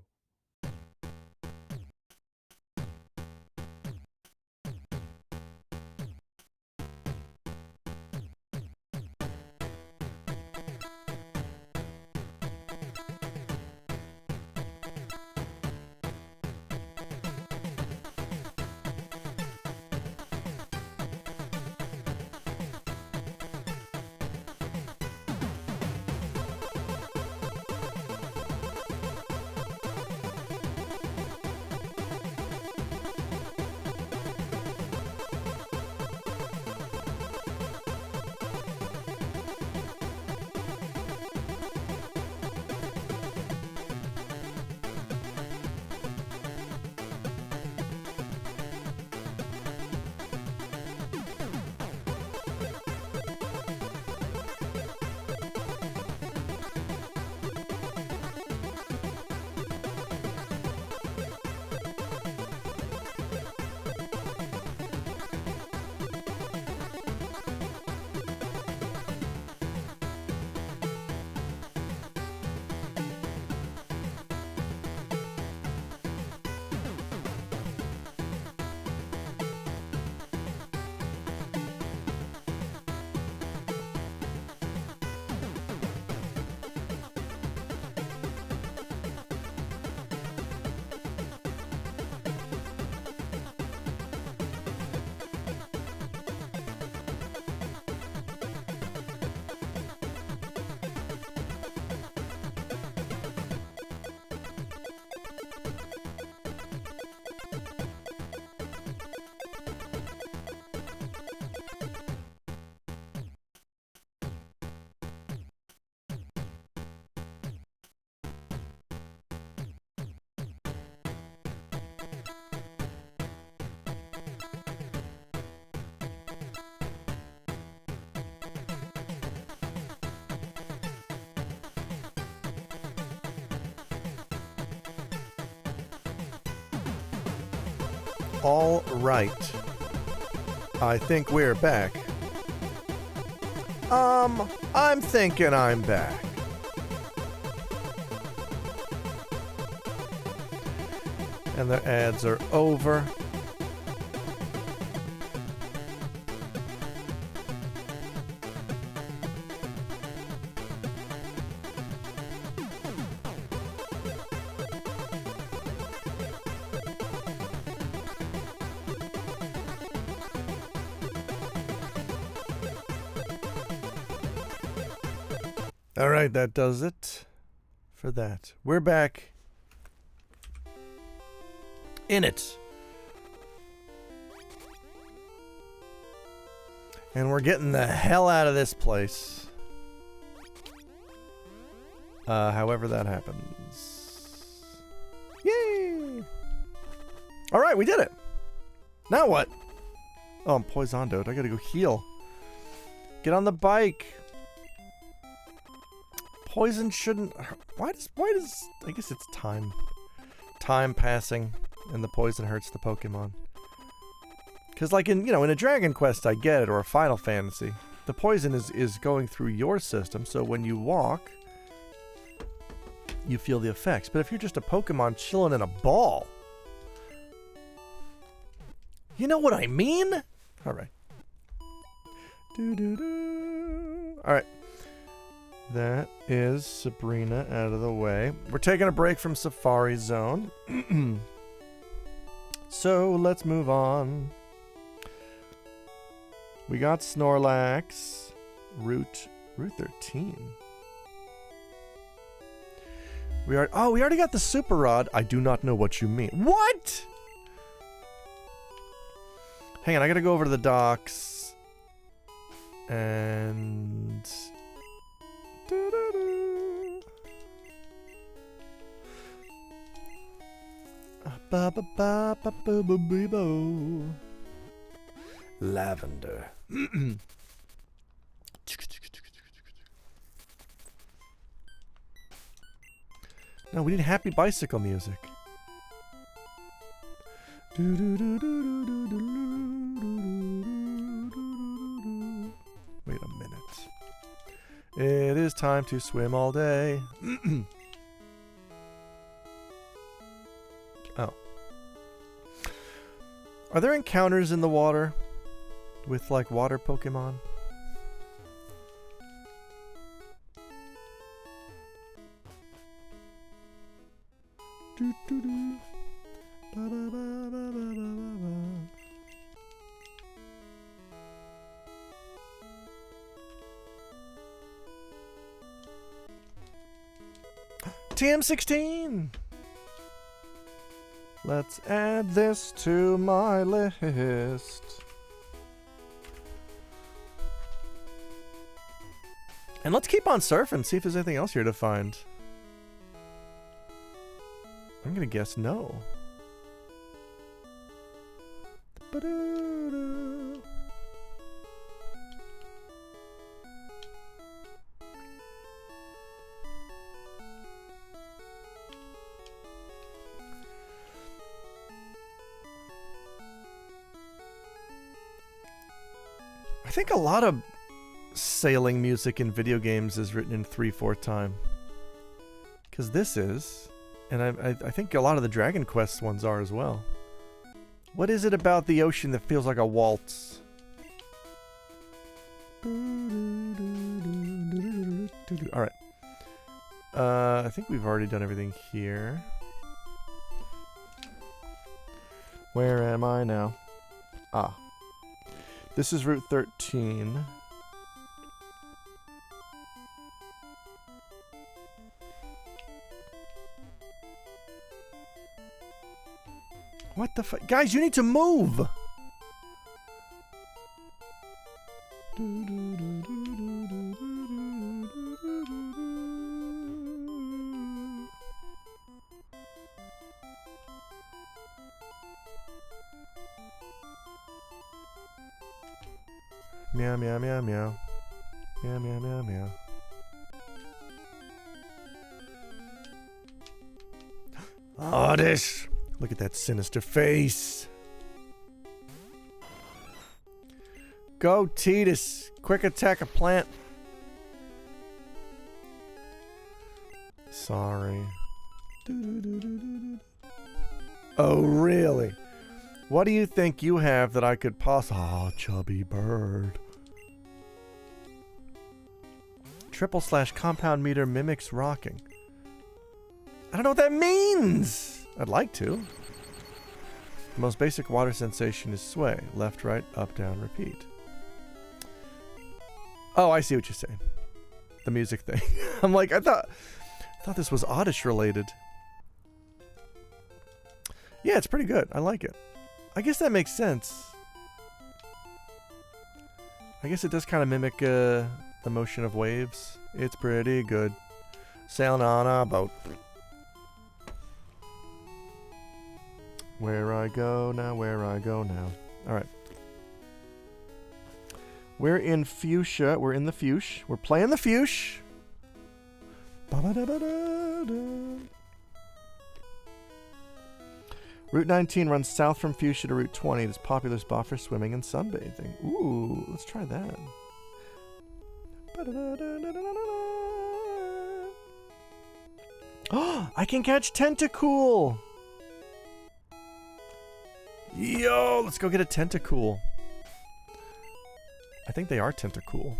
All right. I think we're back. I'm thinking I'm back. And the ads are over. All right, that does it for that. We're back in it. And we're getting the hell out of this place. However that happens. Yay! All right, we did it. Now what? Oh, I'm poisoned out. I gotta go heal. Get on the bike. Poison shouldn't... Why does... I guess it's time. Time passing, and the poison hurts the Pokemon. Because, like, in a Dragon Quest, I get it, or a Final Fantasy. The poison is going through your system, so when you walk, you feel the effects. But if you're just a Pokemon chilling in a ball... You know what I mean? Alright. Alright. That is Sabrina out of the way. We're taking a break from Safari Zone. So let's move on. We got Snorlax. Route 13. We already got the Super Rod. I do not know what you mean. What? Hang on, I gotta go over to the docks. And... Lavender. No, we need happy bicycle music. Wait a minute. It is time to swim all day. Oh. Are there encounters in the water with, like, water Pokemon? Doo-doo-doo. Ba-ba-ba-ba-ba-ba-ba. TM16! Let's add this to my list. And let's keep on surfing, see if there's anything else here to find. I'm gonna guess no. Ba-doo-doo. I think a lot of sailing music in video games is written in 3/4 time. Because this is, and I think a lot of the Dragon Quest ones are as well. What is it about the ocean that feels like a waltz? Alright. I think we've already done everything here. Where am I now? Ah. This is Route 13. What the fuck? Guys, you need to move! Meow, meow, meow, meow. Meow, meow, meow, meow. Oddish! Look at that sinister face. Go, Tidus. Quick attack a plant. Sorry. Oh, really? What do you think you have that I could possibly... Oh, chubby bird. / compound meter mimics rocking. I don't know what that means! I'd like to. The most basic water sensation is sway. Left, right, up, down, repeat. Oh, I see what you're saying. the music thing. I'm like, I thought this was Oddish related. Yeah, it's pretty good. I like it. I guess that makes sense. I guess it does kind of mimic the motion of waves. It's pretty good. Sailing on a boat. Where I go now, where I go now. Alright. We're in fuchsia. We're in the fuchsia. We're playing the fuchsia. Route 19 runs south from Fuchsia to Route 20. It is a popular spot for swimming and sunbathing. Ooh, let's try that. Oh, I can catch Tentacool! Yo, let's go get a Tentacool. I think they are Tentacool.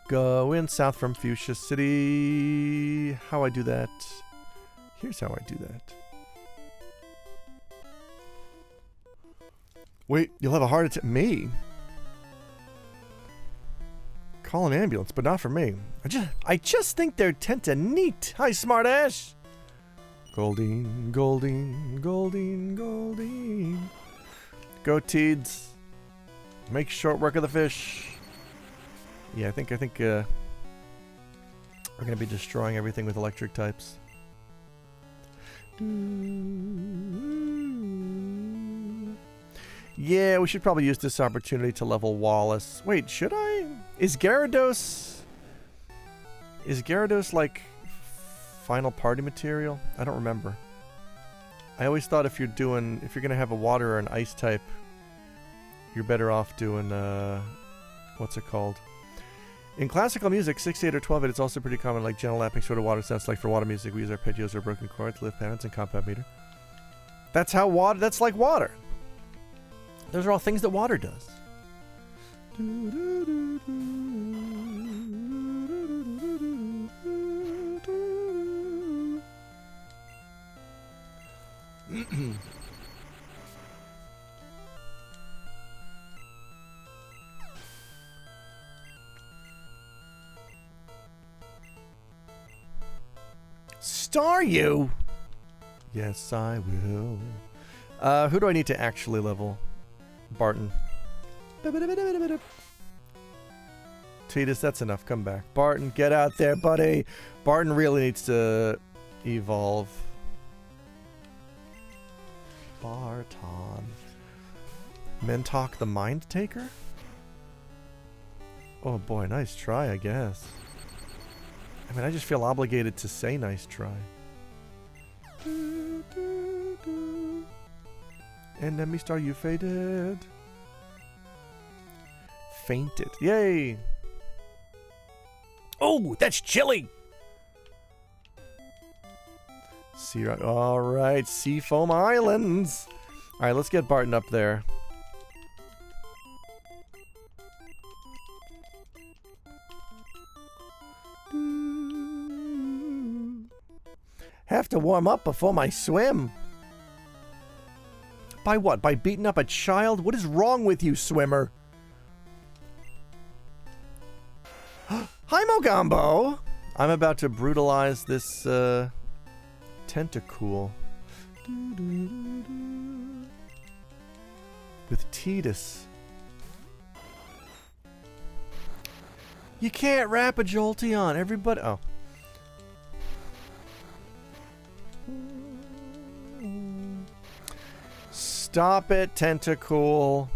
Going south from Fuchsia City. How I do that? Here's how I do that. Wait, you'll have a heart attack. Me? Call an ambulance, but not for me. I just think they're neat. Hi, smartass. Goldine, Goldine, Goldine, Goldine. Go, Teeds. Make short work of the fish. Yeah, I think we're gonna be destroying everything with electric types. Yeah, we should probably use this opportunity to level Wallace. Wait, should I? Is Gyarados like final party material? I don't remember. I always thought if you're gonna have a water or an ice type, you're better off doing what's it called? In classical music, 6/8 or 12/8, it's also pretty common, like gentle lapping sort of water sounds. Like for water music, we use arpeggios or broken chords, lift patterns, and compound meter. That's how water. That's like water. Those are all things that water does. Star you? Yes, I will. Who do I need to actually level? Barton. Tidus, that's enough. Come back. Barton, get out there, buddy. Barton really needs to evolve. Barton. Mentok the Mind Taker? Oh boy, nice try, I guess. I mean, I just feel obligated to say nice try. Enemy star, you faded. Fainted. Yay! Oh, that's chilly! Alright, Seafoam Islands! Alright, let's get Barton up there. Have to warm up before my swim. By what? By beating up a child? What is wrong with you, swimmer? Hi, Mogambo! I'm about to brutalize this, Tentacool. With Tidus. You can't wrap a Jolteon. Everybody... Oh. Stop it, Tentacool.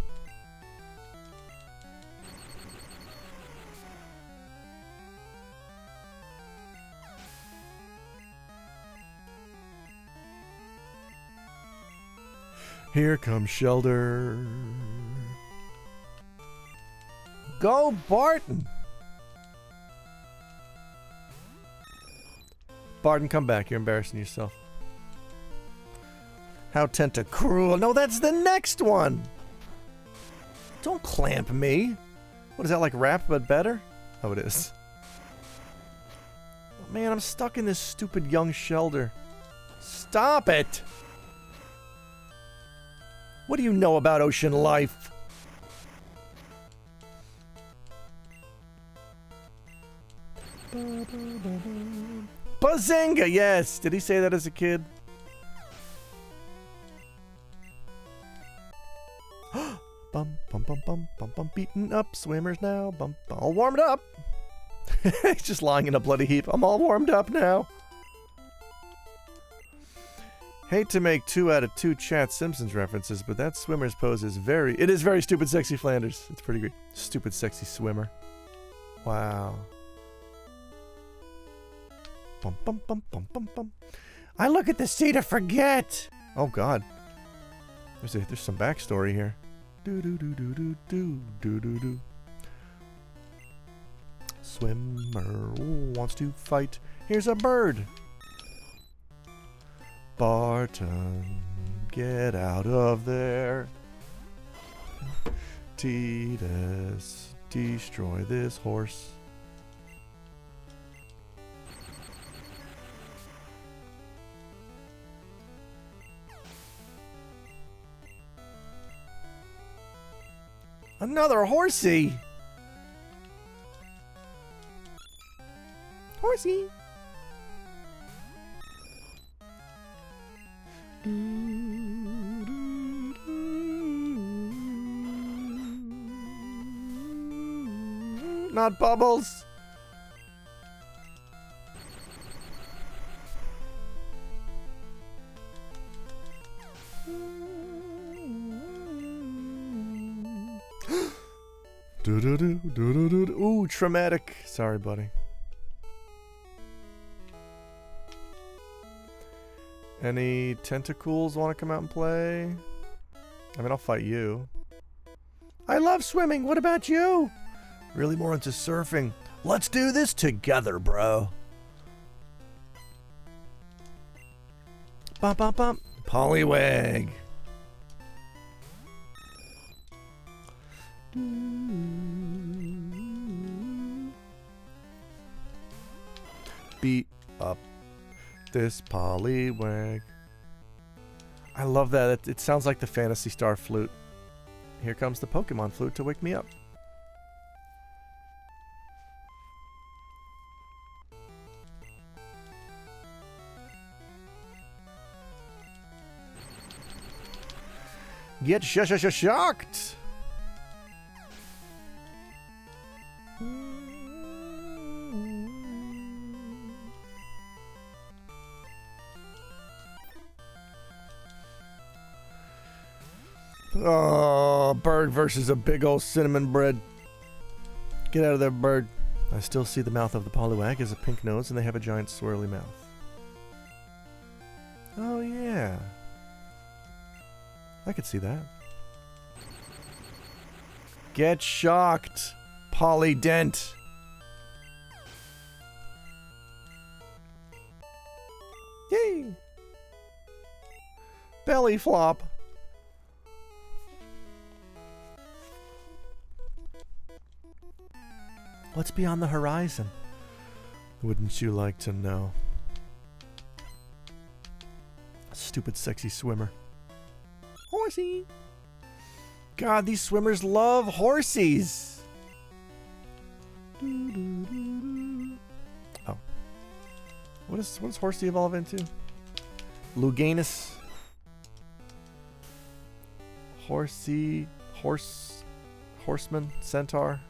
Here comes Shelder. Go, Barton! Barton, come back. You're embarrassing yourself. How Tentacruel. No, that's the next one! Don't clamp me. What is that, like rap but better? Oh, it is. Man, I'm stuck in this stupid young Shelder. Stop it! What do you know about ocean life? Bazinga, yes! Did he say that as a kid? Bum, bum, bum, bum, bum, bum, beaten up swimmers now. Bum, all warmed up. He's just lying in a bloody heap. I'm all warmed up now. Hate to make 2 out of 2 Chat Simpsons references, but that swimmer's pose is very... It is very Stupid Sexy Flanders. It's pretty great. Stupid Sexy Swimmer. Wow. Bum, bum, bum, bum, bum, bum. I look at the sea to forget. Oh, God. There's some backstory here. Do do do do do do do do do. Swimmer wants to fight. Here's a bird. Barton, get out of there. Titus, destroy this horse. Another horsey! Horsey! Not Bubbles! Ooh, traumatic. Sorry, buddy. Any tentacles want to come out and play? I mean, I'll fight you. I love swimming. What about you? Really more into surfing. Let's do this together, bro. Bump, bump, bump. Poliwag. Beat up this Poliwag. I love that. It sounds like the Phantasy Star flute. Here comes the Pokemon flute to wake me up. Get shocked! Oh, bird versus a big old cinnamon bread. Get out of there, bird. I still see the mouth of the Poliwag as a pink nose, and they have a giant swirly mouth. Oh, yeah. I could see that. Get shocked, Polydent. Yay! Belly flop. What's beyond the horizon? Wouldn't you like to know? Stupid sexy swimmer. Horsey! God, these swimmers love horsies! Oh. What does Horsey evolve into? Luganus? Horsey? Horseman? Centaur?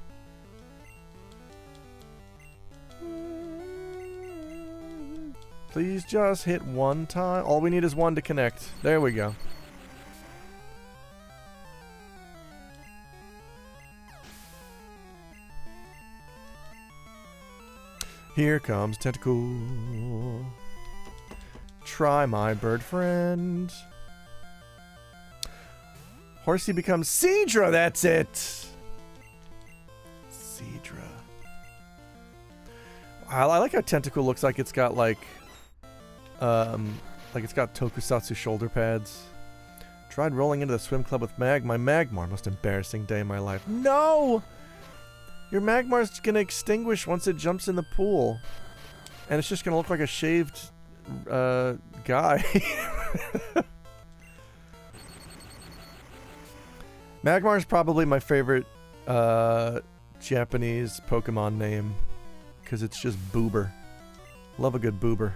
Please just hit one time. All we need is one to connect. There we go. Here comes Tentacool. Try my bird friend. Horsey becomes Seadra, that's it! Seadra. I like how Tentacool looks like it's got like it's got tokusatsu shoulder pads. Tried rolling into the swim club with my Magmar. Most embarrassing day in my life. No! Your Magmar's gonna extinguish once it jumps in the pool. And it's just gonna look like a shaved guy. Magmar is probably my favorite Japanese Pokemon name because it's just Boober. Love a good Boober.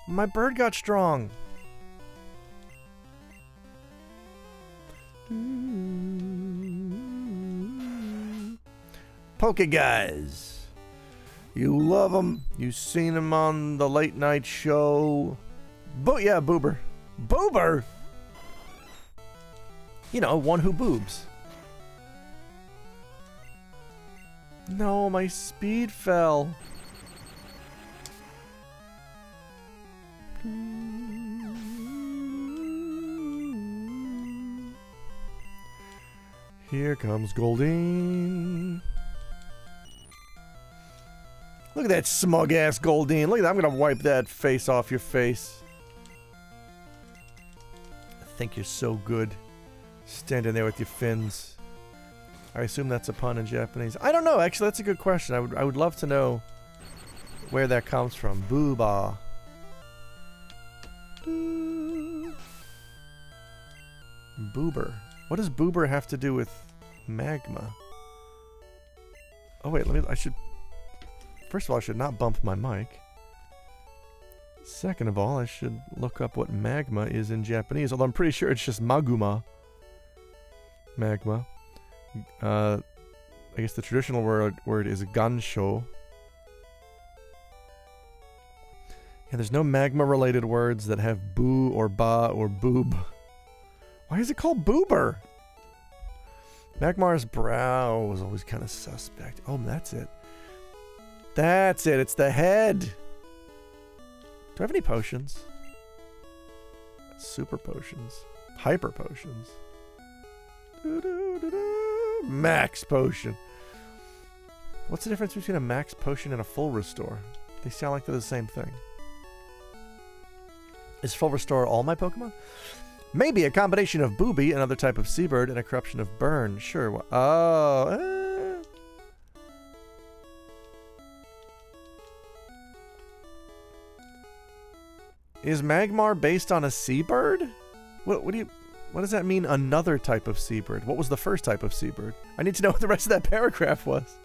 My bird got strong. Poke Guys. You love them. You've seen them on the late night show. Yeah, Boober. Boober? You know, one who boobs. No, my speed fell. Here comes Goldeen. Look at that smug ass Goldeen. Look at that. I'm gonna wipe that face off your face. I think you're so good. Standing there with your fins. I assume that's a pun in Japanese. I don't know. Actually, that's a good question. I would love to know where that comes from. Booba. Boober. What does Boober have to do with magma? Oh wait, first of all, I should not bump my mic. Second of all, I should look up what magma is in Japanese, although I'm pretty sure it's just maguma. Magma. I guess the traditional word is gansho. Yeah, there's no magma-related words that have boo or ba or boob. Why is it called Boober? Magmar's brow was always kind of suspect. Oh, that's it. That's it. It's the head. Do I have any potions? Super potions. Hyper potions. Max potion. What's the difference between a max potion and a full restore? They sound like they're the same thing. Is full restore all my Pokemon? Maybe a combination of Booby, another type of seabird, and a corruption of Burn. Sure. Oh. Is Magmar based on a seabird? What does that mean, another type of seabird? What was the first type of seabird? I need to know what the rest of that paragraph was.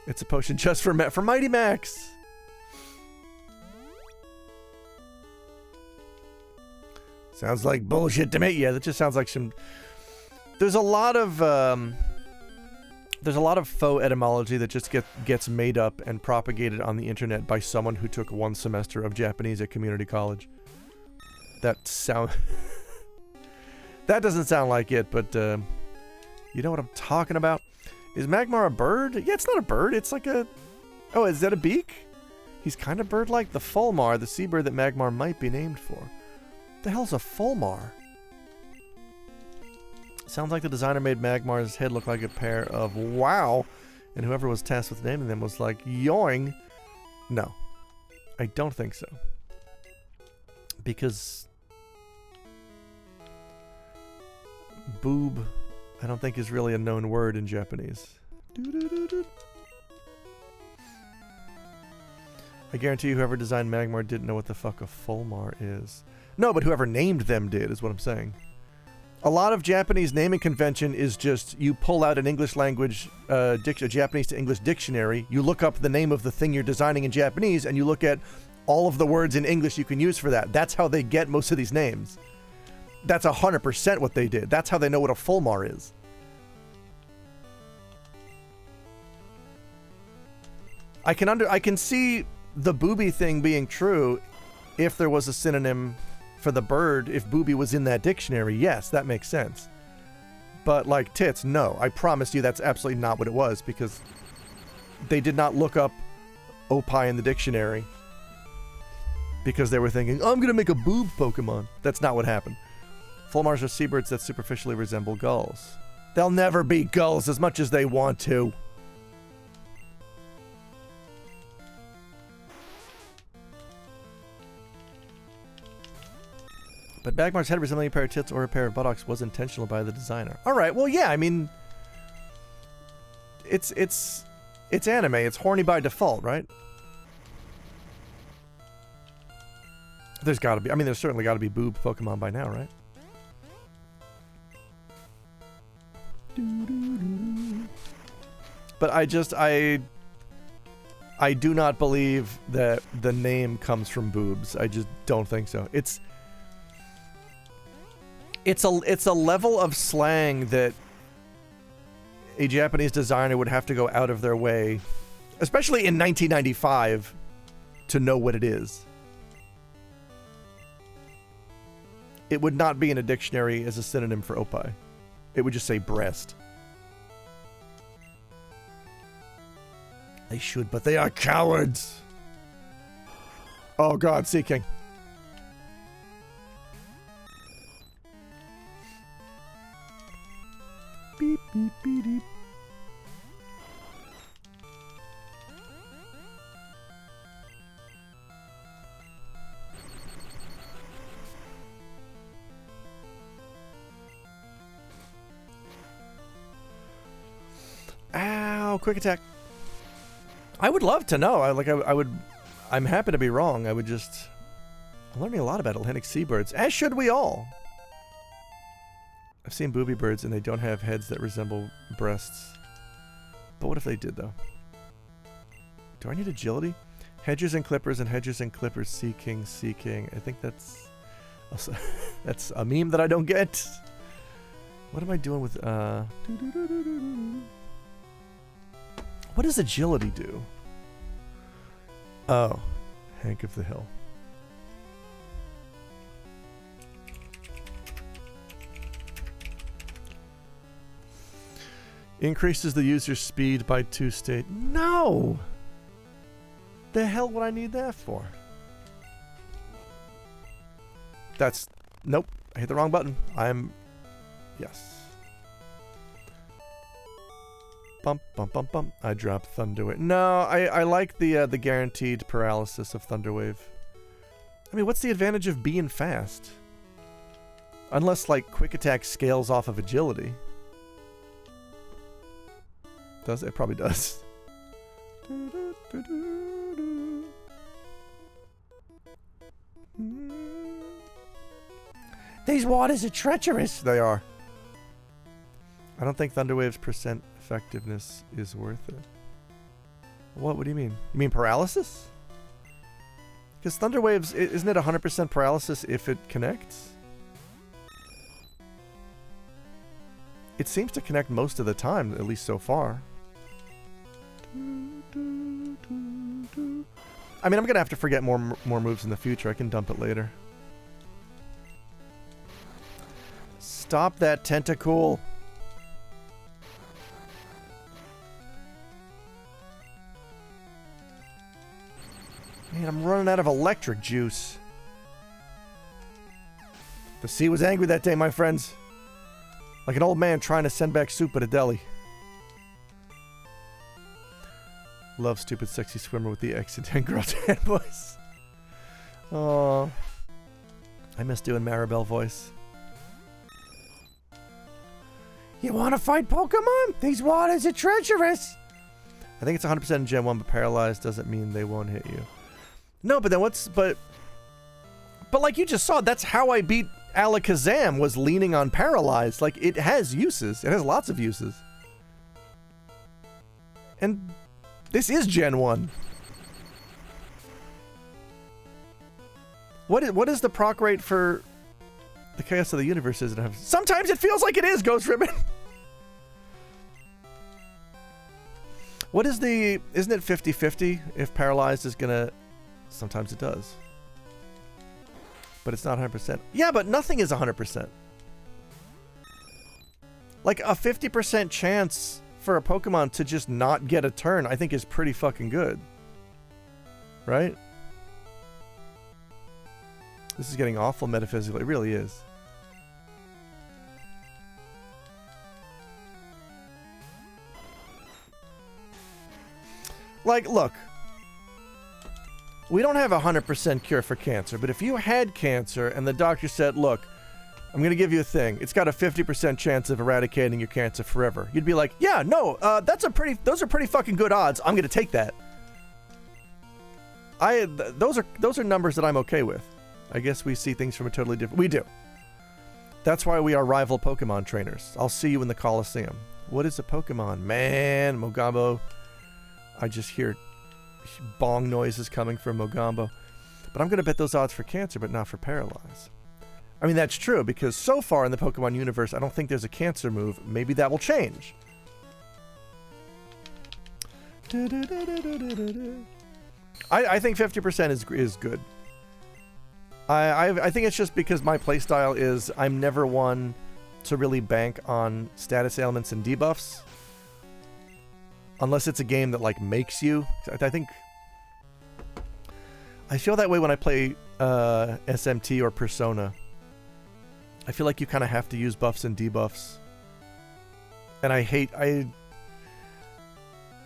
It's a potion just for Mighty Max. Sounds like bullshit to me. Yeah, that just sounds like some... There's a lot of faux etymology that just gets made up and propagated on the internet by someone who took one semester of Japanese at community college. That doesn't sound like it, but you know what I'm talking about? Is Magmar a bird? Yeah, it's not a bird. It's like a... Oh, is that a beak? He's kind of bird-like. The Fulmar, the seabird that Magmar might be named for. What the hell's a Fulmar? Sounds like the designer made Magmar's head look like a pair of wow, and whoever was tasked with naming them was like, yoing. No, I don't think so. Because boob, I don't think is really a known word in Japanese. I guarantee you whoever designed Magmar didn't know what the fuck a Fulmar is. No, but whoever named them did, is what I'm saying. A lot of Japanese naming convention is just you pull out an English language, a Japanese to English dictionary, you look up the name of the thing you're designing in Japanese, and you look at all of the words in English you can use for that. That's how they get most of these names. That's 100% what they did. That's how they know what a Fulmar is. I can see the booby thing being true if there was a synonym for the bird. If booby was in that dictionary, yes, that makes sense. But like tits, no. I promise you that's absolutely not what it was, because they did not look up opie in the dictionary because they were thinking, oh, I'm gonna make a boob Pokemon. That's not what happened. Fulmars are seabirds that superficially resemble gulls. They'll never be gulls as much as they want to. But Magmar's head resembling a pair of tits or a pair of buttocks was intentional by the designer. Alright, well yeah, I mean... It's anime, it's horny by default, right? There's certainly gotta be boob Pokemon by now, right? But I do not believe that the name comes from boobs. I just don't think so. It's a level of slang that a Japanese designer would have to go out of their way, especially in 1995, to know what it is. It would not be in a dictionary as a synonym for oppai. It would just say breast. They should, but they are cowards. Oh god, Sea King. Beep, beep, beep, beep. Ow, quick attack. I would love to know. I'm happy to be wrong. I'm learning a lot about Atlantic seabirds, as should we all. I've seen booby birds and they don't have heads that resemble breasts. But what if they did, though? Do I need agility? Hedgers and clippers and hedgers and clippers. Sea King, Sea King. I think that's a meme that I don't get. What am I doing with what does agility do? Oh, Hank of the Hill. Increases the user's speed by 2 state. No! The hell would I need that for? Nope. I hit the wrong button. Yes. Bump, bump, bump, bump. I dropped Thunderwave. No, I like the guaranteed paralysis of Thunderwave. I mean, what's the advantage of being fast? Unless, like, quick attack scales off of agility. Does it? It probably does. These waters are treacherous. They are. I don't think Thunderwave's percent effectiveness is worth it. What do you mean? You mean paralysis? Because Thunderwave's, isn't it 100% paralysis if it connects? It seems to connect most of the time, at least so far. I mean, I'm going to have to forget more moves in the future. I can dump it later. Stop that tentacle. Man, I'm running out of electric juice. The sea was angry that day, my friends. Like an old man trying to send back soup at a deli. Love stupid sexy swimmer with the accent and girl tan voice. Oh, I miss doing Maribel voice. You want to fight Pokemon? These waters are treacherous. I think it's 100% in Gen 1, but paralyzed doesn't mean they won't hit you. No, but then but like you just saw, that's how I beat Alakazam, was leaning on paralyzed. Like, it has uses. It has lots of uses. And this is Gen 1. What is the proc rate for the Chaos of the Universe? Sometimes it feels like it is, Ghost Ribbon. What is isn't it 50-50 if paralyzed is gonna... Sometimes it does. But it's not 100%. Yeah, but nothing is 100%. Like, a 50% chance for a Pokemon to just not get a turn, I think is pretty fucking good. Right? This is getting awful metaphysical. It really is. Like, look. We don't have a 100% cure for cancer, but if you had cancer and the doctor said, look, I'm going to give you a thing. It's got a 50% chance of eradicating your cancer forever. You'd be like, yeah, no, those are pretty fucking good odds. I'm going to take that. Those are numbers that I'm okay with. I guess we see things from a totally different... We do. That's why we are rival Pokemon trainers. I'll see you in the Coliseum. What is a Pokemon? Man, Mogambo. I just hear bong noises coming from Mogambo. But I'm going to bet those odds for Cancer, but not for Paralyze. I mean, that's true, because so far in the Pokemon universe, I don't think there's a Cancer move. Maybe that will change. I think 50% is good. I think it's just because my playstyle is I'm never one to really bank on status ailments and debuffs. Unless it's a game that, like, makes you. I think... I feel that way when I play SMT or Persona. I feel like you kind of have to use buffs and debuffs. And I hate... I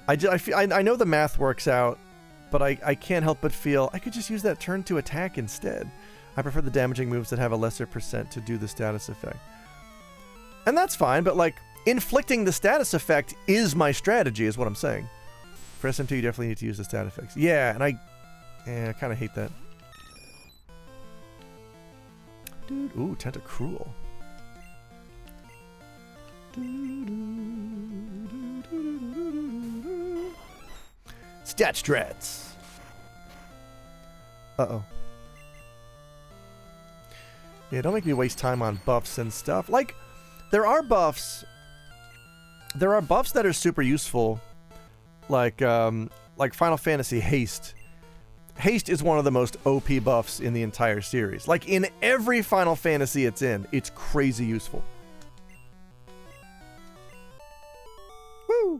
know the math works out, but I can't help but feel I could just use that turn to attack instead. I prefer the damaging moves that have a lesser percent to do the status effect. And that's fine, but, like, inflicting the status effect is my strategy, is what I'm saying. For SMT, you definitely need to use the stat effects. Yeah, and I kind of hate that. Dude, ooh, Tentacruel. Stat strats. Uh-oh. Yeah, don't make me waste time on buffs and stuff. Like, there are buffs that are super useful, like Final Fantasy Haste. Haste is one of the most OP buffs in the entire series. Like, in every Final Fantasy it's in, it's crazy useful. Woo!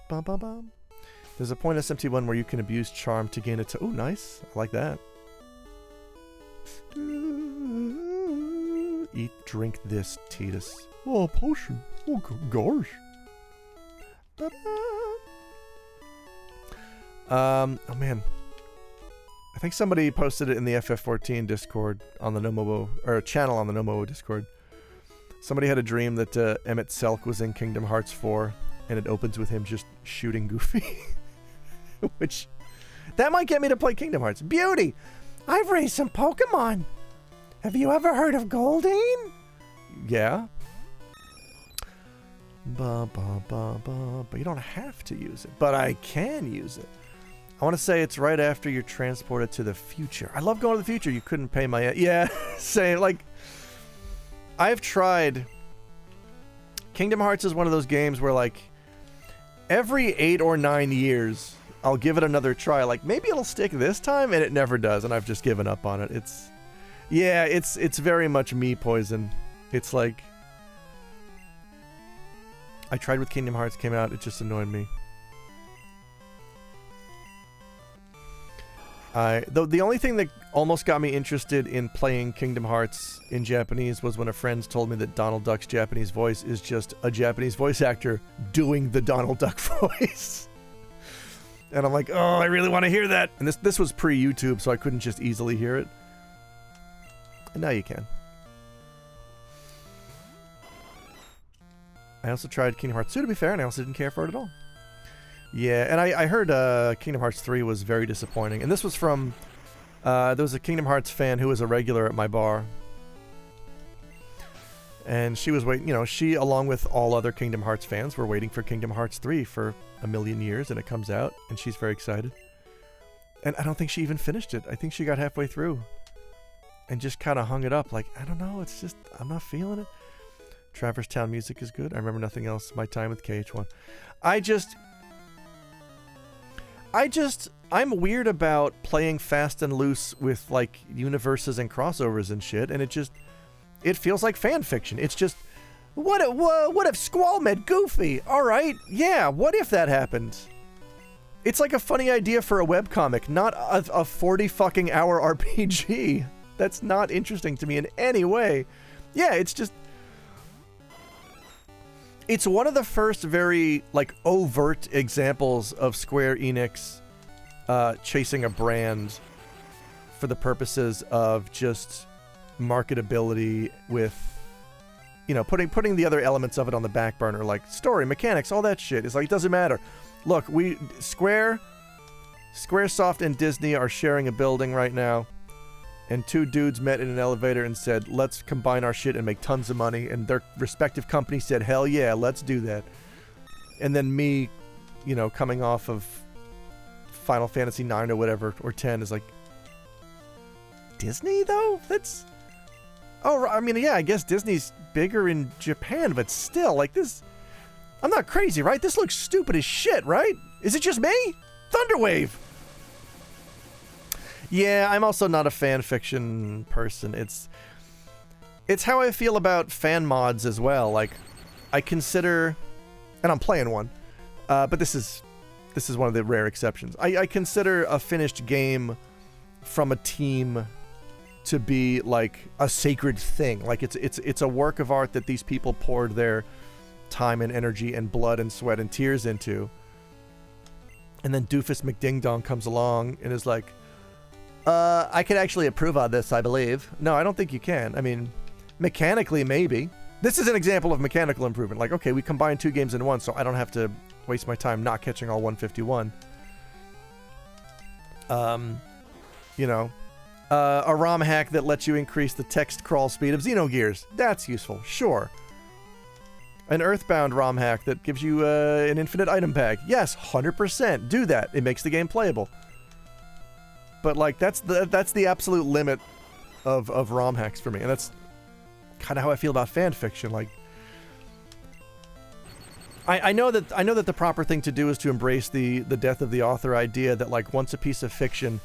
Bum, bum, bum. There's a point in SMT1 where you can abuse Charm to gain it. Ooh, nice. I like that. Eat, drink this, Tidus. Oh, potion. Oh, gosh. Oh man, I think somebody posted it in the FF14 Discord on the Nomobo, or channel on the Nomobo Discord. Somebody had a dream that Emmett Selk was in Kingdom Hearts 4, and it opens with him just shooting Goofy. Which, that might get me to play Kingdom Hearts. Beauty! I've raised some Pokemon! Have you ever heard of Goldeen? Yeah. But you don't have to use it. But I can use it. I want to say it's right after you're transported to the future. I love going to the future. You couldn't pay my... Yeah, same. Like, I've tried... Kingdom Hearts is one of those games where, like, every 8 or 9 years, I'll give it another try. Like, maybe it'll stick this time, and it never does, and I've just given up on it. It's... Yeah, it's very much me poison. It's like... I tried with Kingdom Hearts, came out, it just annoyed me. The only thing that almost got me interested in playing Kingdom Hearts in Japanese was when a friend told me that Donald Duck's Japanese voice is just a Japanese voice actor doing the Donald Duck voice. And I'm like, oh, I really want to hear that. And this was pre-YouTube, so I couldn't just easily hear it. And now you can. I also tried Kingdom Hearts 2, to be fair, and I also didn't care for it at all. Yeah, and I heard Kingdom Hearts 3 was very disappointing. And this was from... there was a Kingdom Hearts fan who was a regular at my bar. And she was waiting... You know, she, along with all other Kingdom Hearts fans, were waiting for Kingdom Hearts 3 for a million years, and it comes out, and she's very excited. And I don't think she even finished it. I think she got halfway through. And just kind of hung it up. Like, I don't know, it's just... I'm not feeling it. Traverse Town music is good. I remember nothing else. My time with KH1. I'm weird about playing fast and loose with, like, universes and crossovers and shit, and it feels like fan fiction. It's just, what if Squall met Goofy? Alright, yeah, what if that happened? It's like a funny idea for a webcomic, not a 40 fucking hour RPG. That's not interesting to me in any way. Yeah, it's just... It's one of the first very, like, overt examples of Square Enix chasing a brand for the purposes of just marketability with, you know, putting the other elements of it on the back burner, like story, mechanics, all that shit. It's like, it doesn't matter. Look, Square Squaresoft and Disney are sharing a building right now, and two dudes met in an elevator and said, let's combine our shit and make tons of money, and their respective companies said, hell yeah, let's do that. And then me, you know, coming off of Final Fantasy 9 or whatever, or 10, is like, Disney, though? That's... Oh, I mean, yeah, I guess Disney's bigger in Japan, but still, like, this... I'm not crazy, right? This looks stupid as shit, right? Is it just me? Thunderwave! Yeah, I'm also not a fan fiction person. It's how I feel about fan mods as well. Like, I consider... And I'm playing one. But this is one of the rare exceptions. I consider a finished game from a team to be like a sacred thing. Like it's a work of art that these people poured their time and energy and blood and sweat and tears into. And then Doofus McDingdong comes along and is like, I can actually approve on this, I believe. No, I don't think you can. I mean, mechanically, maybe. This is an example of mechanical improvement. Like, okay, we combined two games into one, so I don't have to waste my time not catching all 151. You know, a ROM hack that lets you increase the text crawl speed of Xenogears. That's useful, sure. An Earthbound ROM hack that gives you an infinite item pack. Yes, 100%. Do that. It makes the game playable. But like that's the absolute limit of ROM hacks for me, and that's kind of how I feel about fan fiction. Like, I know that the proper thing to do is to embrace the death of the author idea that like once a piece of fiction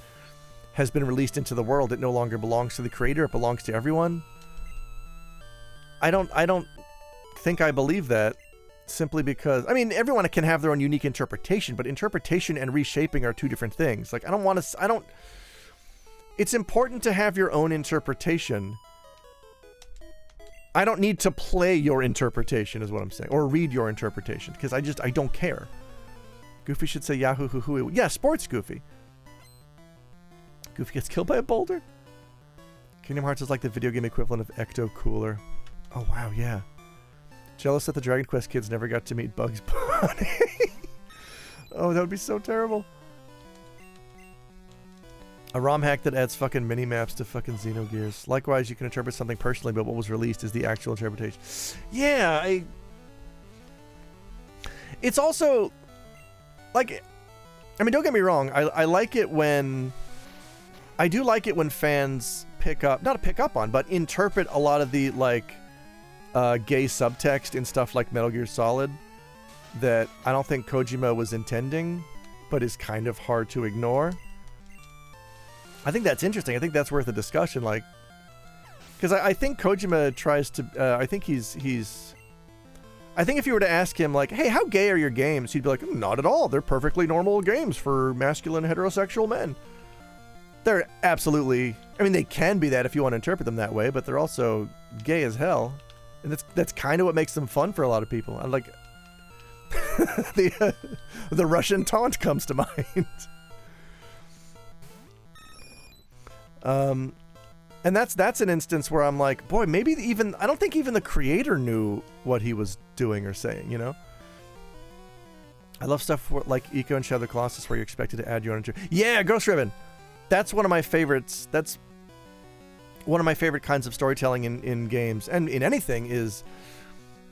has been released into the world, it no longer belongs to the creator. It belongs to everyone. I don't think I believe that, simply because, I mean, everyone can have their own unique interpretation, but interpretation and reshaping are two different things. Like, it's important to have your own interpretation. I don't need to play your interpretation, is what I'm saying, or read your interpretation, because I don't care. Goofy should say Yahoo hoo hoo. Yeah, sports Goofy. Goofy gets killed by a boulder? Kingdom Hearts is like the video game equivalent of Ecto Cooler. Oh, wow, yeah. Jealous that the Dragon Quest kids never got to meet Bugs Bunny. Oh, that would be so terrible. A ROM hack that adds fucking mini-maps to fucking Xenogears. Likewise, you can interpret something personally, but what was released is the actual interpretation. Yeah, it's also... Like... I mean, don't get me wrong. I like it when... I do like it when fans pick up... Not pick up on, but interpret a lot of the, like... gay subtext in stuff like Metal Gear Solid that I don't think Kojima was intending, but is kind of hard to ignore. I think that's interesting. I think that's worth a discussion, like, because I think Kojima tries to. I think I think if you were to ask him, like, hey, how gay are your games? He'd be like, not at all. They're perfectly normal games for masculine heterosexual men. They're absolutely. I mean, they can be that if you want to interpret them that way, but they're also gay as hell. And that's kind of what makes them fun for a lot of people. I like the Russian taunt comes to mind. And that's an instance where I'm like, boy, maybe even I don't think even the creator knew what he was doing or saying, you know? I love stuff like Eco and Shadow of the Colossus where you're expected to add your own... Yeah, Ghost Ribbon! That's one of my favorites. That's one of my favorite kinds of storytelling in games, and in anything, is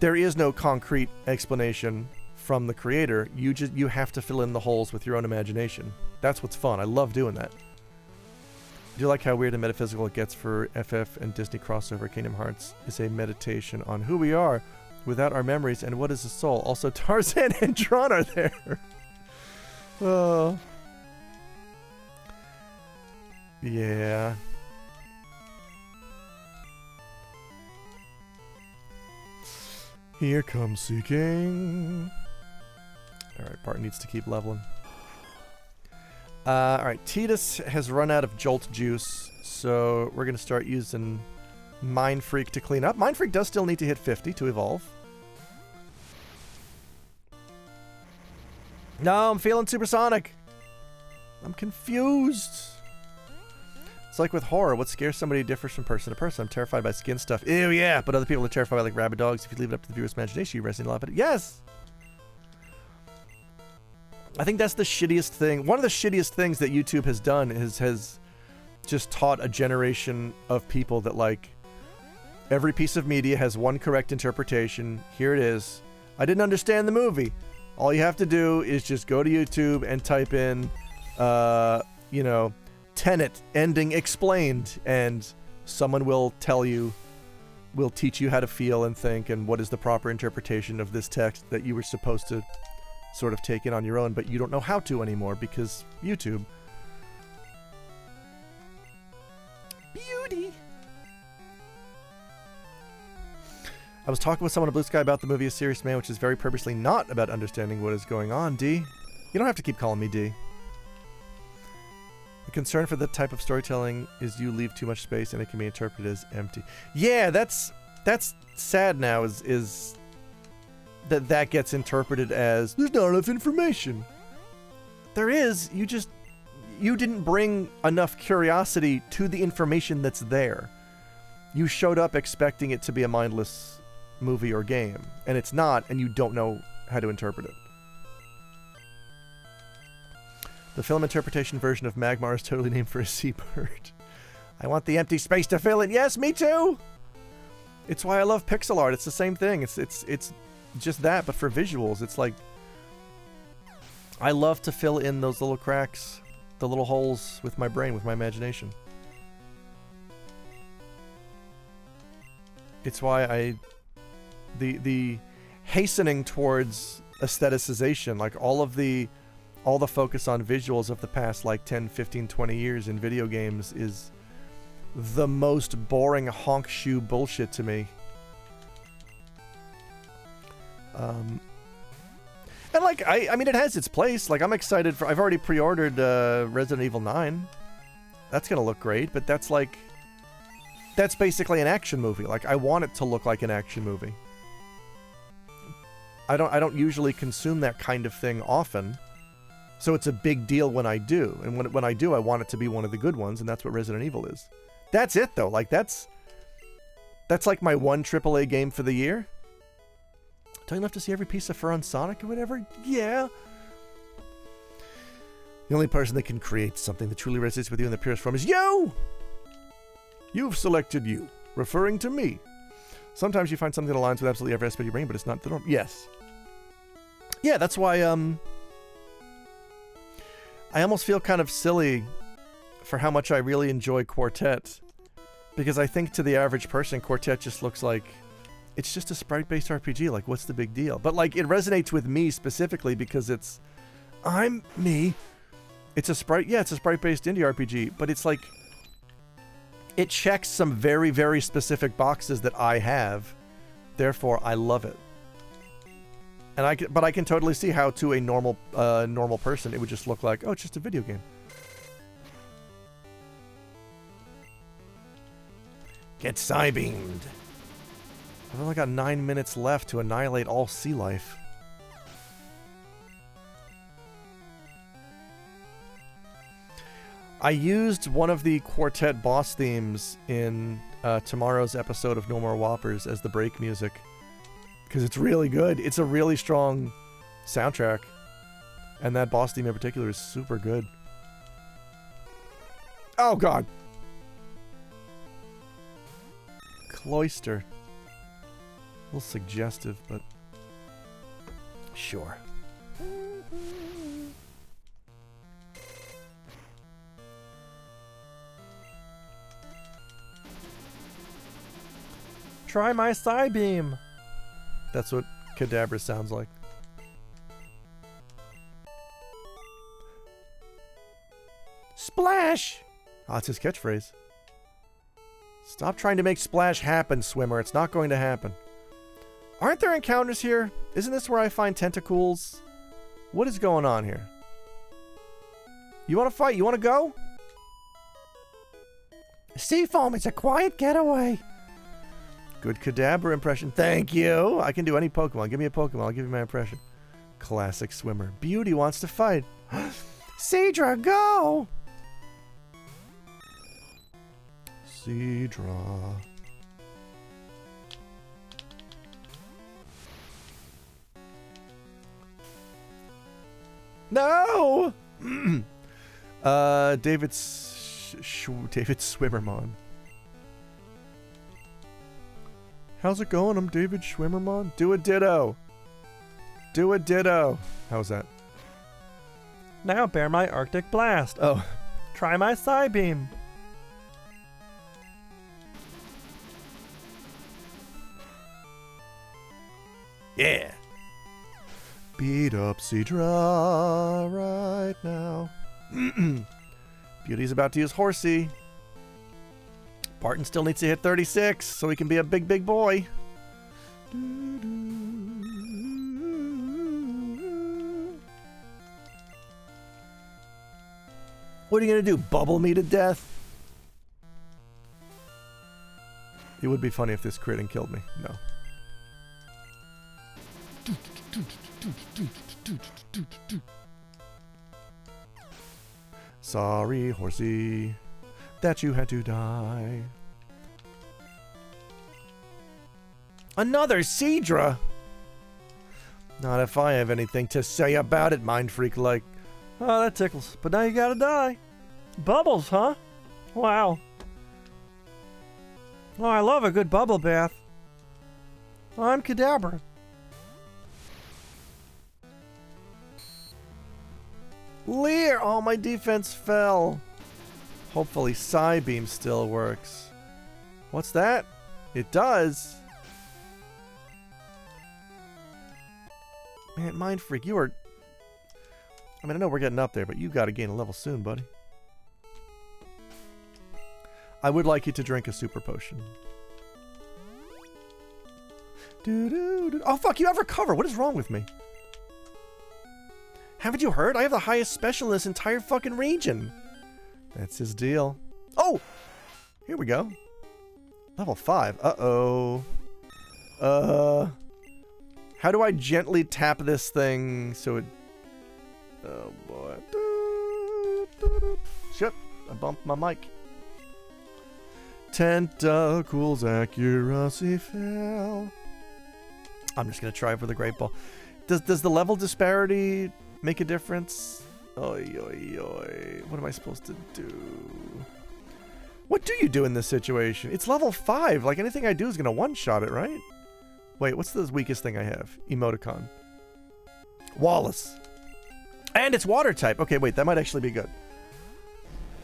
there is no concrete explanation from the creator. You have to fill in the holes with your own imagination. That's what's fun. I love doing that. Do you like how weird and metaphysical it gets for FF and Disney crossover? Kingdom Hearts is a meditation on who we are without our memories and what is the soul. Also, Tarzan and Tron are there. Oh. Yeah. Here comes seeking. Alright, Bart needs to keep leveling. Alright, Tidus has run out of Jolt Juice, so we're going to start using Mind Freak to clean up. Mind Freak does still need to hit 50 to evolve. No, I'm feeling supersonic. I'm confused. It's like with horror. What scares somebody differs from person to person. I'm terrified by skin stuff. Ew, yeah. But other people are terrified by like rabid dogs. If you leave it up to the viewer's imagination, you resonate a lot. But yes. I think that's the shittiest thing. One of the shittiest things that YouTube has done has just taught a generation of people that, like, every piece of media has one correct interpretation. Here it is. I didn't understand the movie. All you have to do is just go to YouTube and type in, you know, Tenet ending explained, and someone will teach you how to feel and think and what is the proper interpretation of this text that you were supposed to sort of take in on your own, but you don't know how to anymore because YouTube. Beauty. I was talking with someone at Blue Sky about the movie A Serious Man, which is very purposely not about understanding what is going on, D. You don't have to keep calling me D. The concern for that type of storytelling is you leave too much space and it can be interpreted as empty. Yeah, that's sad now, is that gets interpreted as there's not enough information. There is, you didn't bring enough curiosity to the information that's there. You showed up expecting it to be a mindless movie or game, and it's not, and you don't know how to interpret it. The film interpretation version of Magmar is totally named for a seabird. I want the empty space to fill in. Yes, me too! It's why I love pixel art. It's the same thing. It's just that, but for visuals. It's like, I love to fill in those little cracks, the little holes with my brain, with my imagination. It's why the hastening towards aestheticization, like all the focus on visuals of the past like 10, 15, 20 years in video games is the most boring honk shoe bullshit to me. And like, I mean, it has its place. Like, I'm excited I've already pre-ordered Resident Evil 9. That's gonna look great, but that's basically an action movie. Like, I want it to look like an action movie. I don't usually consume that kind of thing often, so it's a big deal when I do. And when I do, I want it to be one of the good ones, and that's what Resident Evil is. That's it, though. Like, that's like my one AAA game for the year. Don't you love to see every piece of fur on Sonic or whatever? Yeah. The only person that can create something that truly resonates with you in the purest form is you! You've selected you, referring to me. Sometimes you find something that aligns with absolutely every aspect of your brain, but it's not the norm. Yes. Yeah, that's why, I almost feel kind of silly for how much I really enjoy Quartet. Because I think to the average person, Quartet just looks like, it's just a sprite-based RPG. Like, what's the big deal? But, like, it resonates with me specifically because I'm me. It's a sprite-based indie RPG, but it's like, it checks some very, very specific boxes that I have. Therefore, I love it. And I can totally see how to a normal person it would just look like, oh, it's just a video game. Get Psybeamed. I've only got 9 minutes left to annihilate all sea life. I used one of the Quartet boss themes in tomorrow's episode of No More Whoppers as the break music. Because it's really good. It's a really strong soundtrack. And that boss theme in particular is super good. Oh, God. Cloister. A little suggestive, but sure. Try my Psybeam. That's what Kadabra sounds like. Splash! Ah, it's his catchphrase. Stop trying to make Splash happen, Swimmer. It's not going to happen. Aren't there encounters here? Isn't this where I find tentacles? What is going on here? You want to fight? You want to go? Seafoam, it's a quiet getaway. Good Kadabra impression. Thank you. I can do any Pokemon. Give me a Pokemon. I'll give you my impression. Classic Swimmer. Beauty wants to fight. Seadra, go! Seadra. No! David Swimmermon. How's it going? I'm David Schwimmermon. Do a ditto. Do a ditto. How's that? Now bear my Arctic Blast. Oh. Try my Psybeam. Yeah. Beat up Seadra right now. Beauty's about to use Horsey. Barton still needs to hit 36 so he can be a big, big boy. What are you going to do? Bubble me to death? It would be funny if this crit and killed me. No. Sorry, Horsey, that you had to die. Another Seadra? Not if I have anything to say about it, mind freak like. Oh, that tickles. But now you gotta die. Bubbles, huh? Wow. Oh, I love a good bubble bath. I'm Kadabra. Leer! Oh, my defense fell. Hopefully Psybeam still works. What's that? It does. Man, Mind Freak, you are... I mean, I know we're getting up there, but you got to gain a level soon, buddy. I would like you to drink a super potion. Oh, fuck, you have recover. What is wrong with me? Haven't you heard? I have the highest special in this entire fucking region. That's his deal. Oh! Here we go. Level 5. Uh-oh. How do I gently tap this thing so it... Oh, boy. Shit. I bumped my mic. Tentacles accuracy fell. I'm just going to try for the Great Ball. Does the level disparity... make a difference? Oy, oy, oy. What am I supposed to do? What do you do in this situation? It's level 5. Like, anything I do is going to one-shot it, right? Wait, what's the weakest thing I have? Emoticon. Wallace. And it's water type. Okay, wait, that might actually be good.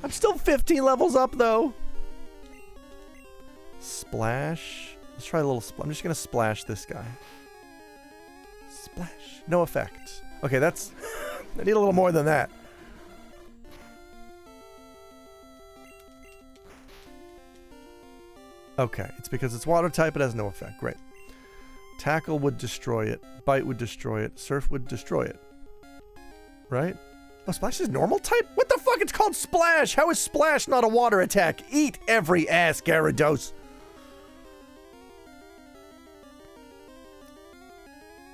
I'm still 15 levels up, though. Splash. Let's try a little... I'm just going to splash this guy. Splash. No effect. Okay, that's... I need a little more than that. Okay, it's because it's water type, it has no effect. Great. Tackle would destroy it. Bite would destroy it. Surf would destroy it. Right? Oh, Splash is normal type? What the fuck? It's called Splash! How is Splash not a water attack? Eat every ass, Gyarados!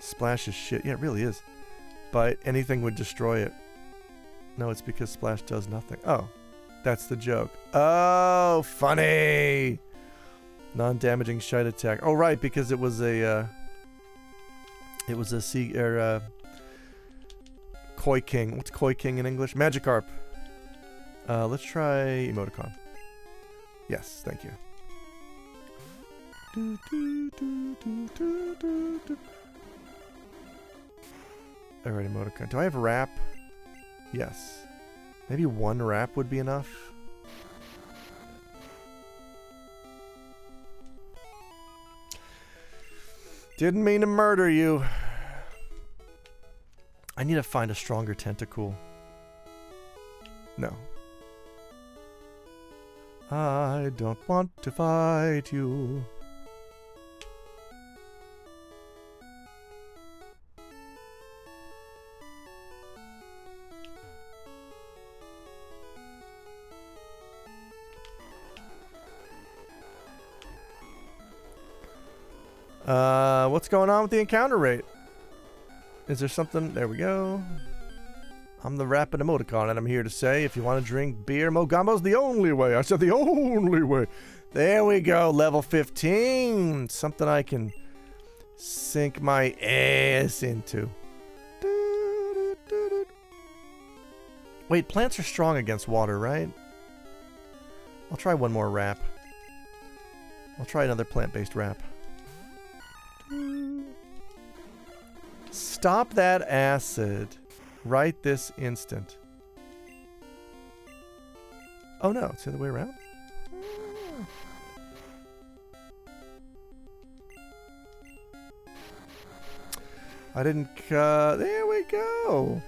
Splash is shit. Yeah, it really is. But anything would destroy it. No, it's because Splash does nothing. Oh, that's the joke. Oh, funny. Non-damaging shite attack. Oh, right, because it was a Koi King. What's Koi King in English? Magikarp. Let's try emoticon. Yes, thank you. Alright, emoticon. Do I have wrap? Yes. Maybe one wrap would be enough. Didn't mean to murder you. I need to find a stronger tentacool. No. I don't want to fight you. What's going on with the encounter rate? Is there something? There we go. I'm the rapid emoticon, and I'm here to say, if you want to drink beer, Mogambo's the only way. I said the only way. There we go, level 15. Something I can sink my ass into. Wait, plants are strong against water, right? I'll try one more rap. I'll try another plant-based rap. Stop that acid right this instant. Oh no, it's the other way around? I didn't, there we go.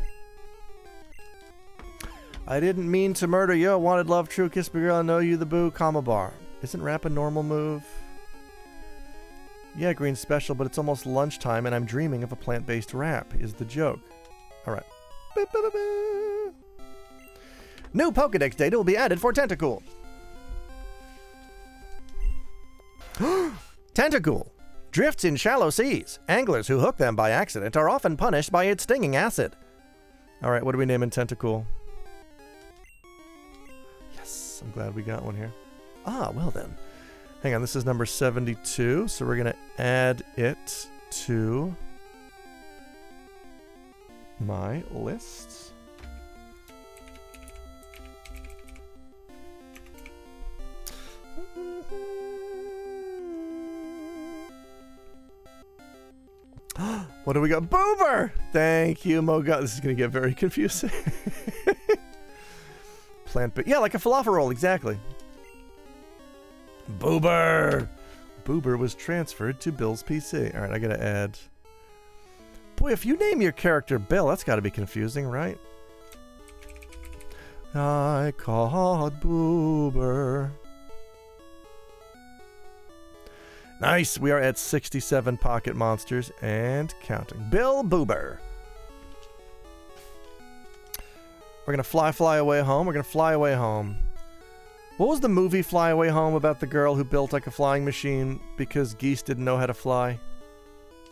I didn't mean to murder you. I wanted love, true, kiss me girl, I know you the boo, comma bar. Isn't rap a normal move? Yeah, green's special, but it's almost lunchtime and I'm dreaming of a plant-based rap, is the joke. Alright. New Pokedex data will be added for Tentacool. Tentacool drifts in shallow seas. Anglers who hook them by accident are often punished by its stinging acid. Alright, what are we naming Tentacool? Yes, I'm glad we got one here. Ah, well then. Hang on, this is number 72, so we're going to add it to my list. What do we got? Boober! Thank you, Moga. This is going to get very confusing. Yeah, like a falafel roll, exactly. Boober! Boober was transferred to Bill's PC. Alright, I gotta add... Boy, if you name your character Bill, that's gotta be confusing, right? I caught Boober. Nice! We are at 67 pocket monsters and counting. Bill Boober. We're gonna fly away home. We're gonna fly away home. What was the movie Fly Away Home about the girl who built like a flying machine because geese didn't know how to fly?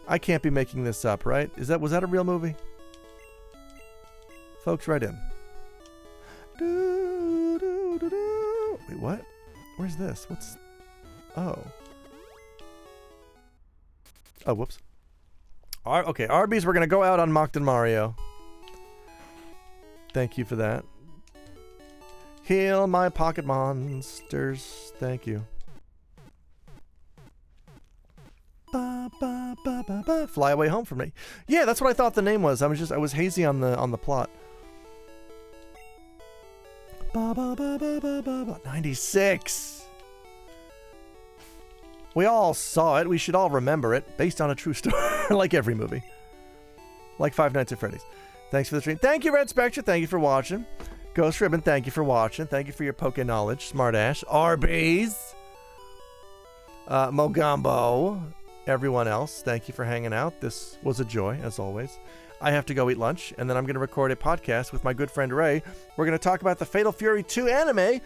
I can't be making this up, right? Was that a real movie? Folks, write in. Wait, what? Where's this? What's... Oh. Oh, whoops. Okay, Arby's, we're gonna go out on Mocked and Mario. Thank you for that. Heal my pocket monsters. Thank you. Ba, ba, ba, ba, ba. Fly away home from me. Yeah, that's what I thought the name was. I was hazy on the plot. Ba, ba, ba, ba, ba, ba, ba. 96. We all saw it. We should all remember it. Based on a true story. Like every movie. Like Five Nights at Freddy's. Thanks for the stream. Thank you, Red Spectre. Thank you for watching. Ghost Ribbon, thank you for watching. Thank you for your Poke knowledge. Smartash. Arby's. Mogambo. Everyone else, thank you for hanging out. This was a joy, as always. I have to go eat lunch, and then I'm going to record a podcast with my good friend Ray. We're going to talk about the Fatal Fury 2 anime,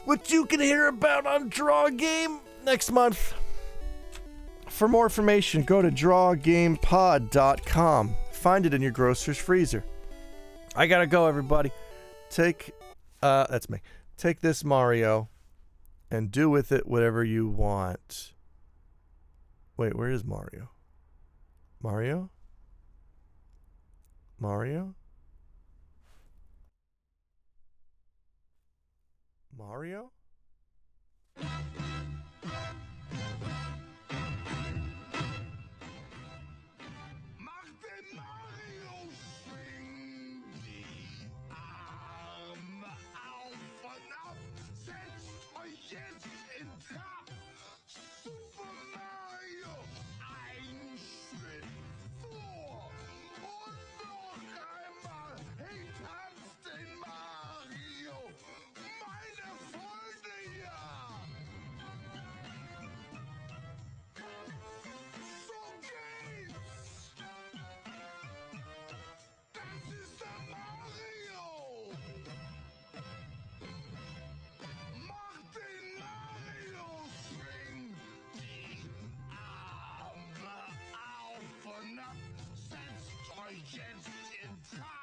which you can hear about on Draw Game next month. For more information, go to drawgamepod.com. Find it in your grocer's freezer. I gotta go, everybody. That's me. Take this Mario and do with it whatever you want. Wait, where is Mario? Mario? Mario? Mario? Setzt euch jetzt in Trab!